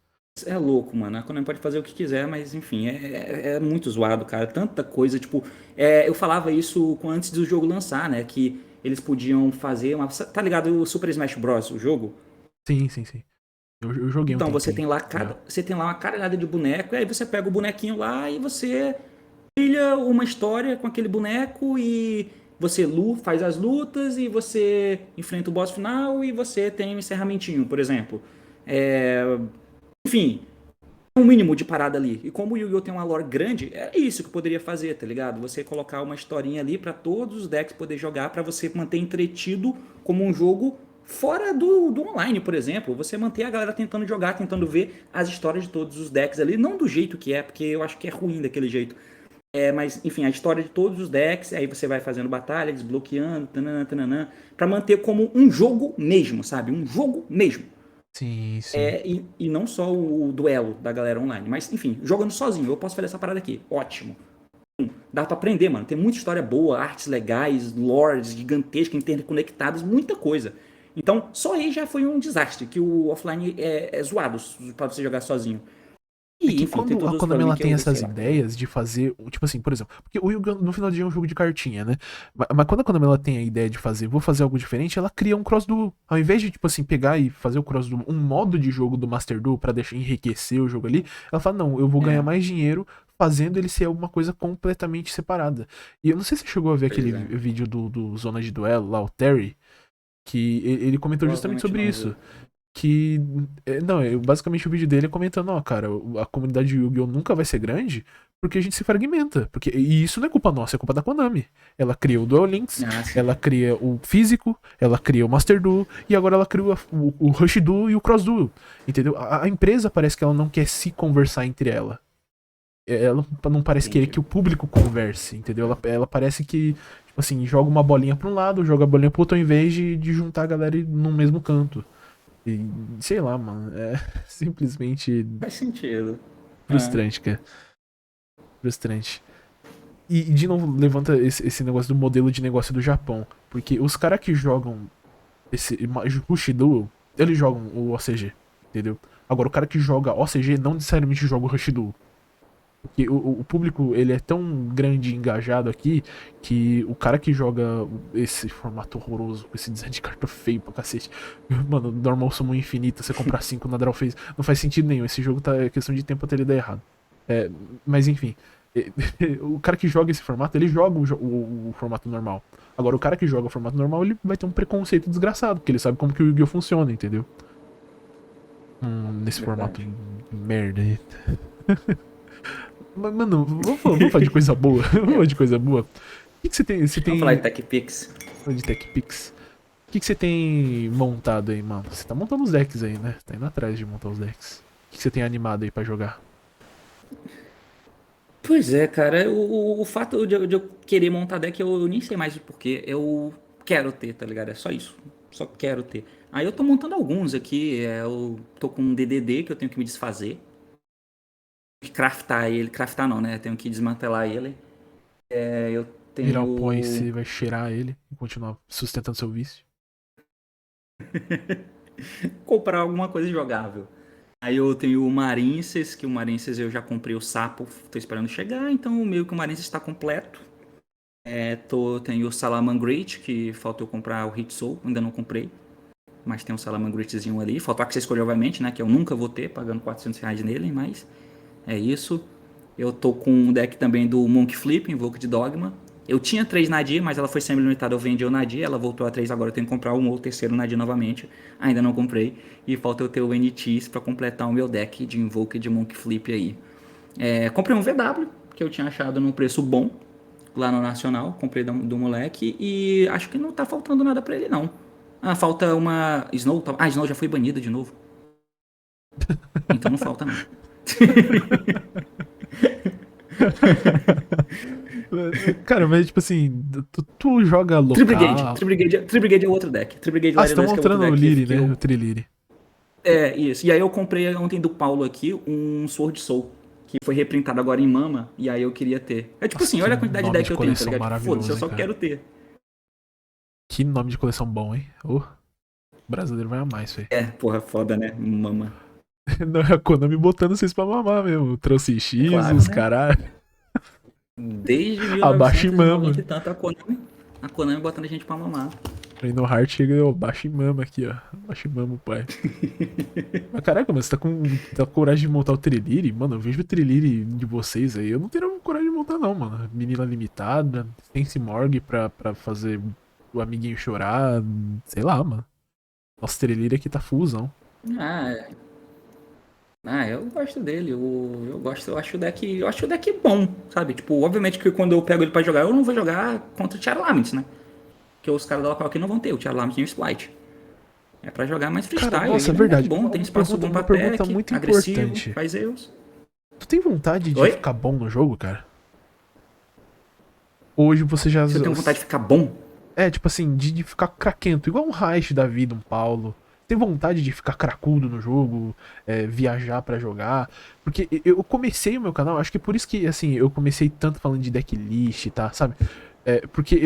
é louco, mano. A Konami pode fazer o que quiser, mas enfim, é muito zoado, cara. Tanta coisa, tipo, eu falava isso antes do jogo lançar, né? Que eles podiam fazer uma. Tá ligado o Super Smash Bros. O jogo? Sim, sim, sim. Eu joguei um Então você tempinho. tem lá Já. você tem lá uma caralhada de boneco, e aí você pega o bonequinho lá e você cria uma história com aquele boneco e você faz as lutas e você enfrenta o boss final e você tem um encerramentinho, por exemplo. Enfim, um mínimo de parada ali. E como o Yu-Gi-Oh! Tem uma lore grande, é isso que poderia fazer, tá ligado? Você colocar uma historinha ali pra todos os decks poder jogar, pra você manter entretido como um jogo fora do online, por exemplo. Você manter a galera tentando jogar, tentando ver as histórias de todos os decks ali, não do jeito que é, porque eu acho que é ruim daquele jeito. Mas, enfim, a história de todos os decks, aí você vai fazendo batalha, desbloqueando, tananã, tananã, pra manter como um jogo mesmo, sabe? Um jogo mesmo. Sim, sim. E não só o duelo da galera online, mas enfim, jogando sozinho, eu posso fazer essa parada aqui, ótimo. Dá pra aprender, mano, tem muita história boa, artes legais, lores gigantescas, interconectadas, muita coisa. Então, só aí já foi um desastre, que o offline é zoado pra você jogar sozinho. É E, que enfim, tem quando a todos os Konami ela problemas que tem eu, sei essas lá. ideias de fazer, tipo assim, por exemplo, porque o Yu-Gi-Oh! No final do dia é um jogo de cartinha, né? Mas quando a Konami ela tem a ideia de vou fazer algo diferente, ela cria um Cross Duel. Ao invés de, tipo assim, pegar e fazer o Cross Duel, um modo de jogo do Master Duel pra deixar enriquecer o jogo ali, ela fala, não, eu vou ganhar É, mais dinheiro fazendo ele ser uma coisa completamente separada. E eu não sei se você chegou a ver aquele pois é. vídeo do Zona de Duelo lá, o Terry, que ele comentou justamente Provavelmente sobre não, isso. viu? que... Não, basicamente o vídeo dele é comentando, ó, cara, a comunidade de Yu-Gi-Oh! Nunca vai ser grande porque a gente se fragmenta. E isso não é culpa nossa, é culpa da Konami. Ela cria o Duel Links, Sim. ela cria o físico, ela cria o Master Duel, e agora ela cria o Rush Duel e o Cross Duel. Entendeu? A empresa parece que ela não quer se conversar entre ela. Ela não parece querer que o público converse, entendeu? Ela parece que, tipo assim, joga uma bolinha pra um lado, joga a bolinha pro outro, ao invés de juntar a galera no mesmo canto. E, sei lá, mano, é simplesmente Faz sentido. frustrante, cara. Frustrante. E de novo, levanta esse negócio do modelo de negócio do Japão. Porque os caras que jogam esse Rush Duel, eles jogam o OCG, entendeu? Agora, o cara que joga OCG não necessariamente joga o Rush Duel. Porque o público, ele é tão grande e engajado aqui, que o cara que joga esse formato horroroso, com esse design de carta feio pra cacete, mano, normal summon infinita, você comprar 5 na draw phase, não faz sentido nenhum, esse jogo é questão de tempo até ele dar errado. Mas enfim, o cara que joga esse formato, ele joga o formato normal. Agora, o cara que joga o formato normal, ele vai ter um preconceito desgraçado, porque ele sabe como que o Yu-Gi-Oh! Funciona, entendeu? Nesse formato merda aí. Mano, vamos falar de coisa boa. Vamos falar de coisa boa. O que você tem? Vamos falar de TechPix. De TechPix. O que você tem montado aí, mano? Você tá montando os decks aí, né? Tá indo atrás de montar os decks. O que você tem animado aí pra jogar? Pois é, cara, o fato de eu querer montar deck, eu nem sei mais o porquê. Eu quero ter, tá ligado? É só isso. Só quero ter. Aí eu tô montando alguns aqui. Eu tô com um DDD que eu tenho que me desfazer. Craftar ele. Craftar não, né? Eu tenho que desmantelar ele. Eu Virar o pó e tenho. você vai cheirar ele e continuar sustentando seu vício. Comprar alguma coisa jogável. Aí eu tenho o Marinces, que o Marinces eu já comprei o sapo, tô esperando chegar, então meio que o Marinces está completo. Tenho o Salamangreat, que faltou comprar o Hit Soul, ainda não comprei. Mas tem um Salamangreatzinho ali. Faltou a que você escolheu, obviamente, né? Que eu nunca vou ter, pagando R$400 nele, mas é isso. Eu tô com um deck também do Monk Flip, Invoked Dogma. Eu tinha 3 Nadir, mas ela foi semi-limitada, eu vendi o Nadir, ela voltou a 3, agora eu tenho que comprar um ou terceiro Nadir novamente. Ainda não comprei. E falta eu ter o NTs pra completar o meu deck de Invoked Monk Flip aí. Comprei um VW, que eu tinha achado num preço bom, lá no Nacional. Comprei do moleque e acho que não tá faltando nada pra ele, não. Ah, falta uma Snow. Ah, Snow já foi banida de novo. Então não falta, não. Cara, mas tipo assim, tu joga local. Tri-Brigade é outro deck. Tri-Brigade Você tá Larian Dusk é outro mostrando o deck. Liri, né? O Triliri. Isso. E aí eu comprei ontem do Paulo aqui um Sword Soul, que foi reprintado agora em Mama, e aí eu queria ter. É tipo Nossa, assim, olha a que quantidade de nome deck de que eu tenho, tá coleção ligado? Tipo, foda-se, eu maravilhoso, só hein, cara? quero ter. Que nome de coleção bom, hein? O brasileiro vai amar isso aí. Porra, foda, né? Mama. Não, é a Konami botando vocês pra mamar mesmo. Trouxe X, Claro, os né? caralho. Desde Abaixa e mama. 1990 e tanto, a Konami botando a gente pra mamar. Aí no Heart chega e baixa e mama aqui, ó. Baixa e mama, pai. Mas caraca, mano, você tá com coragem de montar o Triliri? Mano, eu vejo o Triliri de vocês aí. Eu não teria coragem de montar, não, mano. Menina limitada, Sense Morgue pra fazer o amiguinho chorar. Sei lá, mano. Nossa, o Triliri aqui tá fullzão. Eu gosto dele, eu acho o deck bom, sabe? Tipo, obviamente que quando eu pego ele pra jogar, eu não vou jogar contra o Tiara Laments, né? Porque os caras da local aqui não vão ter, o Tiara Laments e o Splight. É pra jogar mais freestyle, Cara, nossa, ele é verdade. bom, tem espaço bom pra pergunta tech, muito agressivo, importante. faz Zeus. Tu tem vontade de Oi? ficar bom no jogo, cara? Hoje você já... Se eu tenho vontade de ficar bom, tipo assim, de ficar craquento, igual um Reich da vida, um Paulo. Tem vontade de ficar cracudo no jogo, viajar pra jogar. Porque eu comecei o meu canal, acho que por isso que, assim, eu comecei tanto falando de decklist, tá, sabe? Porque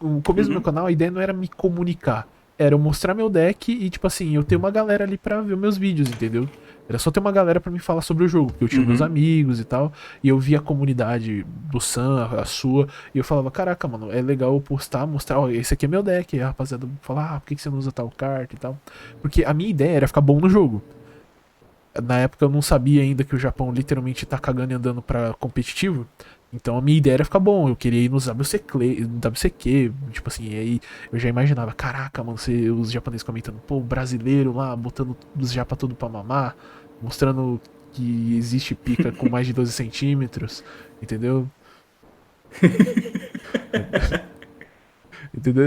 no começo do meu canal, a ideia não era me comunicar. Era eu mostrar meu deck e, tipo assim, eu ter uma galera ali pra ver meus vídeos, entendeu? Era só ter uma galera pra me falar sobre o jogo, porque eu tinha meus amigos e tal, e eu via a comunidade do Sam, a sua, e eu falava, caraca, mano, é legal eu postar, mostrar, ó, esse aqui é meu deck, e a rapaziada fala, por que você não usa tal carta e tal? Porque a minha ideia era ficar bom no jogo. Na época eu não sabia ainda que o Japão literalmente tá cagando e andando pra competitivo, Então a minha ideia era ficar bom, eu queria ir nos WCQ, tipo assim, e aí eu já imaginava, caraca, mano, os japoneses comentando, pô, o brasileiro lá, botando os japa tudo pra mamar, mostrando que existe pica com mais de 12 centímetros, entendeu? Entendeu?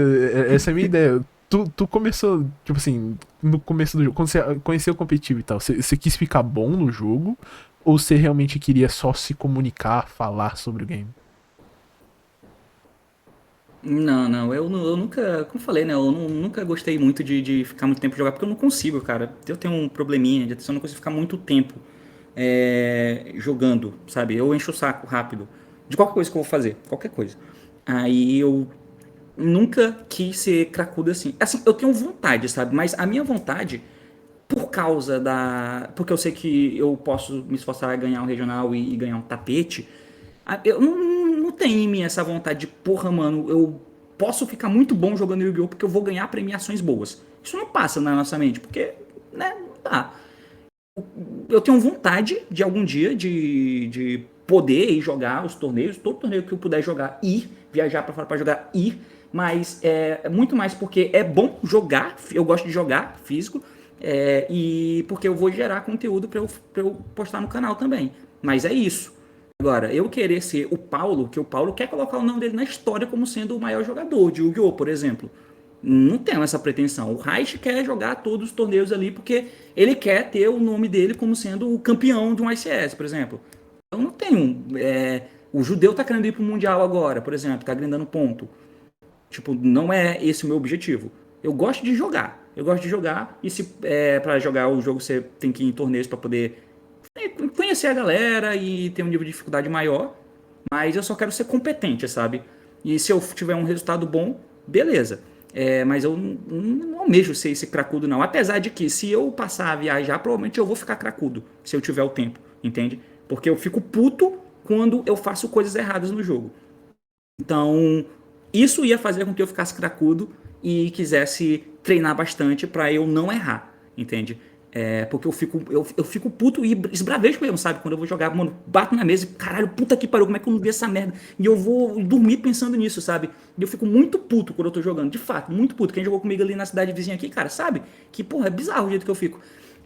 Essa é a minha ideia. Tu começou, tipo assim, no começo do jogo, quando você conheceu o competitivo e tal, você quis ficar bom no jogo? Ou você realmente queria só se comunicar, falar sobre o game? Não, não, eu nunca, como eu falei, né, nunca gostei muito de ficar muito tempo jogar, porque eu não consigo, cara. Eu tenho um probleminha de atenção, eu não consigo ficar muito tempo jogando, sabe? Eu encho o saco rápido, de qualquer coisa que eu vou fazer, qualquer coisa. Aí eu nunca quis ser cracudo assim. Assim, eu tenho vontade, sabe? Mas a minha vontade, por causa da... Porque eu sei que eu posso me esforçar a ganhar um regional e ganhar um tapete. Eu não tenho em mim essa vontade de, porra, mano, eu posso ficar muito bom jogando Yu-Gi-Oh! Porque eu vou ganhar premiações boas. Isso não passa na nossa mente, porque, né, não dá. Eu tenho vontade de algum dia de poder ir jogar os torneios, todo torneio que eu puder jogar, ir, viajar pra fora pra jogar, ir, mas é muito mais porque é bom jogar, eu gosto de jogar físico, e porque eu vou gerar conteúdo pra eu postar no canal também. Mas é isso. Agora, eu querer ser o Paulo, que o Paulo quer colocar o nome dele na história como sendo o maior jogador de Yu-Gi-Oh!, por exemplo. Não tenho essa pretensão. O Reich quer jogar todos os torneios ali porque ele quer ter o nome dele como sendo o campeão de um ICS, por exemplo. Eu não tenho. O judeu tá querendo ir pro Mundial agora, por exemplo, tá grindando ponto. Tipo, não é esse o meu objetivo. Eu gosto de jogar. Eu gosto de jogar e se para jogar o jogo você tem que ir em torneios para poder conhecer a galera e ter um nível de dificuldade maior, mas eu só quero ser competente, sabe? E se eu tiver um resultado bom, beleza. Mas eu não almejo ser esse cracudo, não. Apesar de que, se eu passar a viajar, provavelmente eu vou ficar cracudo, se eu tiver o tempo, entende? Porque eu fico puto quando eu faço coisas erradas no jogo. Então, isso ia fazer com que eu ficasse cracudo e quisesse treinar bastante pra eu não errar, entende? Porque eu fico puto e esbravejo mesmo, sabe? Quando eu vou jogar, mano, bato na mesa e, caralho, puta que pariu, como é que eu não vi essa merda? E eu vou dormir pensando nisso, sabe? E eu fico muito puto quando eu tô jogando, de fato, muito puto. Quem jogou comigo ali na cidade vizinha aqui, cara, sabe? Que, porra, é bizarro o jeito que eu fico.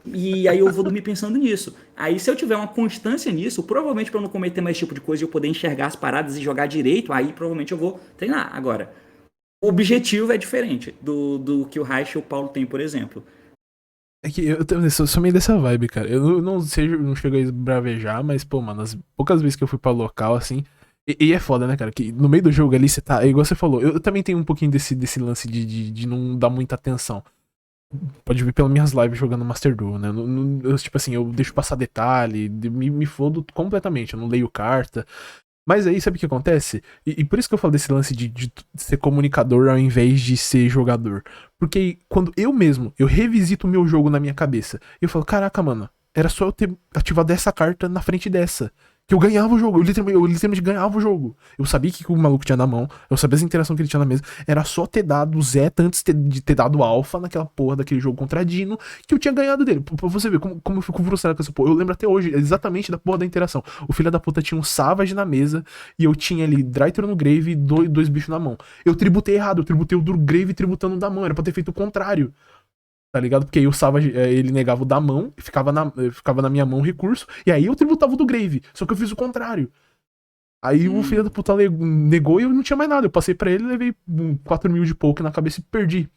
E aí eu vou dormir pensando nisso. Aí se eu tiver uma constância nisso, provavelmente pra eu não cometer mais esse tipo de coisa e eu poder enxergar as paradas e jogar direito, aí provavelmente eu vou treinar. Agora, o objetivo é diferente do que o Reich e o Paulo tem, por exemplo. É que eu sou meio dessa vibe, cara. Eu não sei, não chego a esbravejar, mas, pô, mano, as poucas vezes que eu fui pra local, assim. E é foda, né, cara? Que no meio do jogo ali você tá. É igual você falou, eu também tenho um pouquinho desse lance de não dar muita atenção. Pode ver pelas minhas lives jogando Master Duel, né? Tipo assim, eu deixo passar detalhe, me fodo completamente, eu não leio carta. Mas aí, sabe o que acontece? E por isso que eu falo desse lance de ser comunicador ao invés de ser jogador. Porque quando eu revisito o meu jogo na minha cabeça, eu falo, caraca, mano, era só eu ter ativado essa carta na frente dessa. Que eu ganhava o jogo, eu literalmente ganhava o jogo. Eu sabia que o maluco tinha na mão, eu sabia as interações que ele tinha na mesa. Era só ter dado Zeta antes de ter dado Alpha naquela porra daquele jogo contra Dino, que eu tinha ganhado dele. Pra você ver como eu fico frustrado com essa porra. Eu lembro até hoje exatamente da porra da interação. O filho da puta tinha um Savage na mesa e eu tinha ali Drytron no Grave e dois bichos na mão. Eu tributei errado, eu tributei o do Grave tributando o da mão. Era pra ter feito o contrário. Tá ligado? Porque aí o Savage, ele negava o da mão, ficava na minha mão o recurso, e aí eu tributava o do Grave. Só que eu fiz o contrário. Aí o filho da puta negou e eu não tinha mais nada. Eu passei pra ele, levei 4 mil de poke na cabeça e perdi.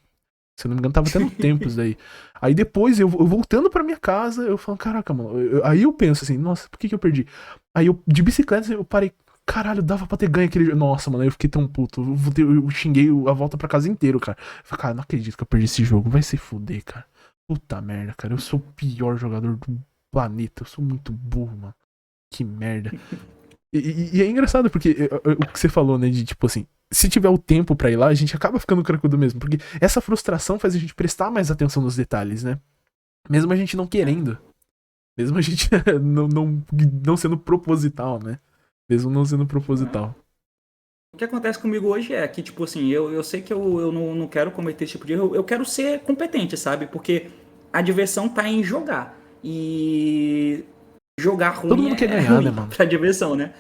Se eu não me engano, tava tendo tempos daí. Aí depois, eu voltando pra minha casa, eu falo, caraca, mano. Aí eu penso assim, nossa, por que eu perdi? Aí eu, de bicicleta, eu parei. Caralho, dava pra ter ganho aquele jogo. Nossa, mano, eu fiquei tão puto. Eu xinguei a volta pra casa inteira, cara. Eu falei, cara, não acredito que eu perdi esse jogo. Vai se fuder, cara. Puta merda, cara. Eu sou o pior jogador do planeta. Eu sou muito burro, mano. Que merda. E é engraçado, porque o que você falou, né, de tipo assim, se tiver o tempo pra ir lá, a gente acaba ficando cracudo mesmo. Porque essa frustração faz a gente prestar mais atenção nos detalhes, né? Mesmo a gente não querendo. Mesmo a gente não sendo proposital, né? Mesmo não sendo proposital. O que acontece comigo hoje é que, tipo assim, eu sei que eu não quero cometer esse tipo de erro, eu quero ser competente, sabe? Porque a diversão tá em jogar. E jogar ruim Todo mundo quer ganhar, ruim né, mano? pra diversão, né?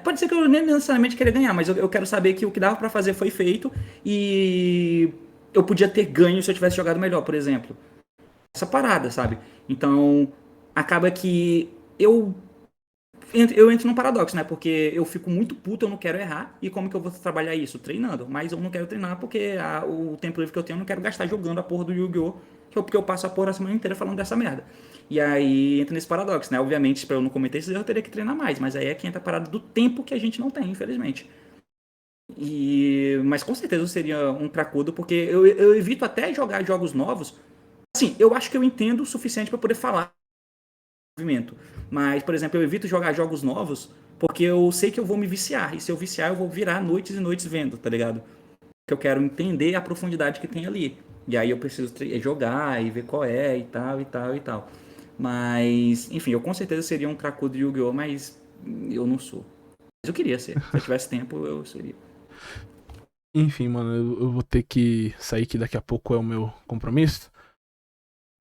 Pode ser que eu nem necessariamente queira ganhar, mas eu quero saber que o que dava pra fazer foi feito e eu podia ter ganho se eu tivesse jogado melhor, por exemplo. Essa parada, sabe? Então, acaba que eu entro num paradoxo, né? Porque eu fico muito puto, eu não quero errar. E como que eu vou trabalhar isso? Treinando. Mas eu não quero treinar porque o tempo livre que eu tenho eu não quero gastar jogando a porra do Yu-Gi-Oh! Porque eu passo a porra a semana inteira falando dessa merda. E aí entra nesse paradoxo, né? Obviamente, pra eu não cometer esses erros, eu teria que treinar mais. Mas aí é que entra a parada do tempo que a gente não tem, infelizmente. Mas com certeza eu seria um cracudo, porque eu evito até jogar jogos novos. Assim, eu acho que eu entendo o suficiente pra poder falar movimento. Mas, por exemplo, eu evito jogar jogos novos porque eu sei que eu vou me viciar. E se eu viciar, eu vou virar noites e noites vendo, tá ligado? Porque eu quero entender a profundidade que tem ali. E aí eu preciso jogar e ver qual é e tal, e tal, e tal. Mas, enfim, eu com certeza seria um cracudo de Yu-Gi-Oh!, mas eu não sou. Mas eu queria ser. Se eu tivesse tempo, eu seria. Enfim, mano, eu vou ter que sair, que daqui a pouco é o meu compromisso.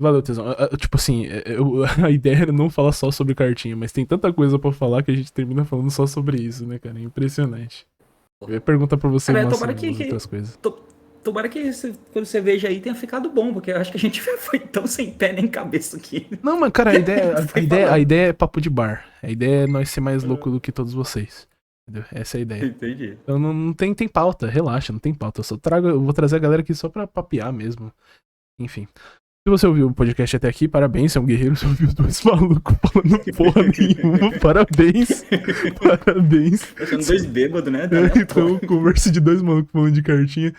Valeu, Tesão. Tipo assim, a ideia era não falar só sobre cartinha, mas tem tanta coisa pra falar que a gente termina falando só sobre isso, né, cara? É impressionante. Eu ia perguntar pra você Cara, umas tomara que outras coisas. tomara que quando você veja aí tenha ficado bom, porque eu acho que a gente foi tão sem pé nem cabeça aqui. Não, mas cara, a ideia é papo de bar. A ideia é nós ser mais louco do que todos vocês. Entendeu? Essa é a ideia. Entendi. Então não tem pauta, relaxa, não tem pauta. Eu vou trazer a galera aqui só pra papear mesmo. Enfim. Se você ouviu o podcast até aqui, parabéns, você é um guerreiro. Você ouviu dois malucos falando porra nenhuma, parabéns. Parabéns. São dois bêbados, né? Então, conversa de dois malucos falando de cartinha.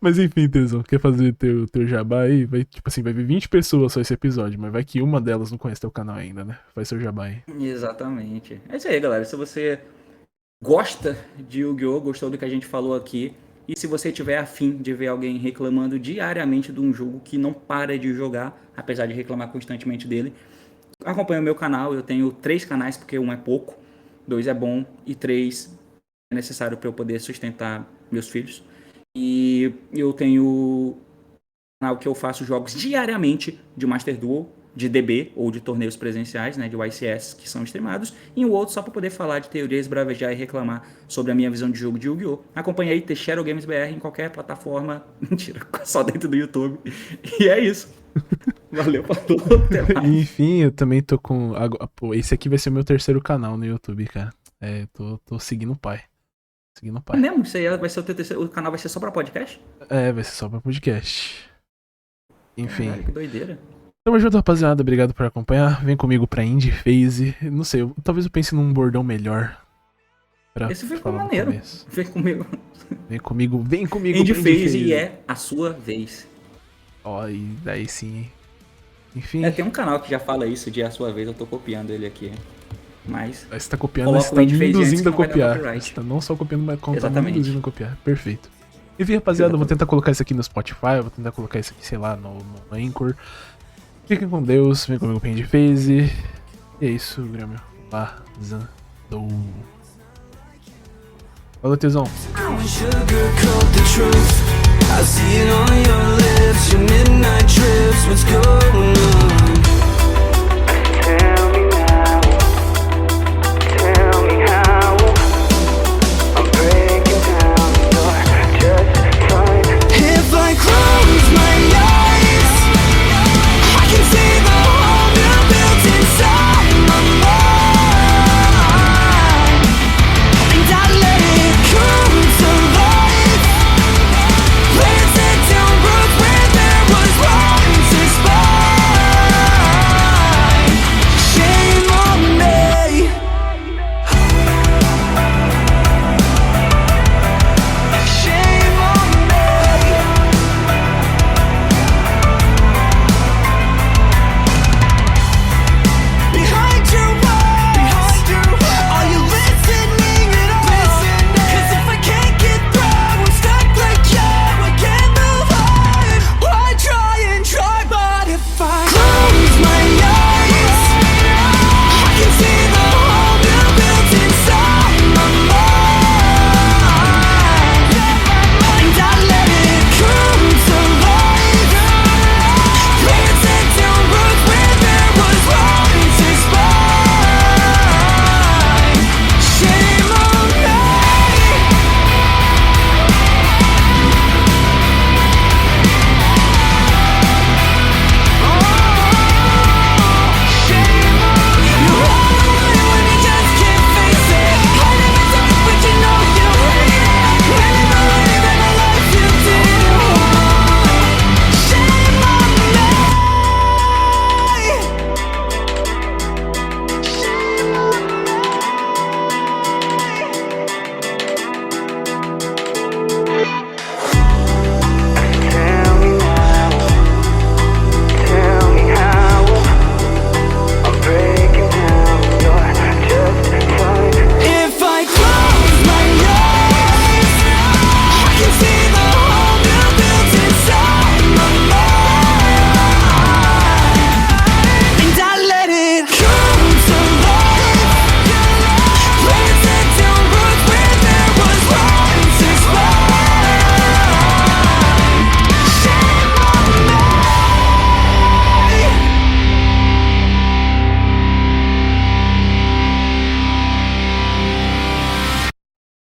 Mas enfim, Tesão, quer fazer teu jabá aí? Vai, tipo assim, vai ver 20 pessoas só esse episódio, mas vai que uma delas não conhece teu canal ainda, né? Faz seu jabá aí. Exatamente. É isso aí, galera. Se você gosta de Yu-Gi-Oh!, gostou do que a gente falou aqui, e se você tiver afim de ver alguém reclamando diariamente de um jogo que não para de jogar, apesar de reclamar constantemente dele, acompanha o meu canal. Eu tenho 3 canais, porque 1 é pouco, 2 é bom e 3 é necessário para eu poder sustentar meus filhos. E eu tenho um canal que eu faço jogos diariamente de Master Duel, de DB ou de torneios presenciais, né, de YCS, que são streamados, e o outro só para poder falar de teorias, bravejar e reclamar sobre a minha visão de jogo de Yu-Gi-Oh! Acompanhe aí Teixeira Games BR em qualquer plataforma, mentira, só dentro do YouTube. E é isso. Valeu, falou, até mais. Enfim, eu também tô com... Pô, esse aqui vai ser o meu 3º canal no YouTube, cara. Tô seguindo o pai. Seguindo o pai. É mesmo? Isso aí vai ser o canal vai ser só pra podcast? Vai ser só pra podcast. Enfim. Caralho, que doideira. Tamo junto, rapaziada. Obrigado por acompanhar. Vem comigo pra Indie Phase. Não sei, talvez eu pense num bordão melhor. Esse ficou maneiro. Vem comigo. Vem comigo. Indie Phase e é a sua vez. Ó, e daí sim. Enfim. Tem um canal que já fala isso de a sua vez, eu tô copiando ele aqui. Mas. Você tá copiando, mas você tá me induzindo a copiar. Você tá não só copiando, mas tá me induzindo a copiar. Perfeito. Enfim, rapaziada, eu vou tentar colocar isso aqui no Spotify, vou tentar colocar isso aqui, sei lá, no Anchor. Fiquem com Deus, vem comigo pra Indie Phase. E é isso, Grêmio. Vazando. Falou, tesão. I see it on your lips.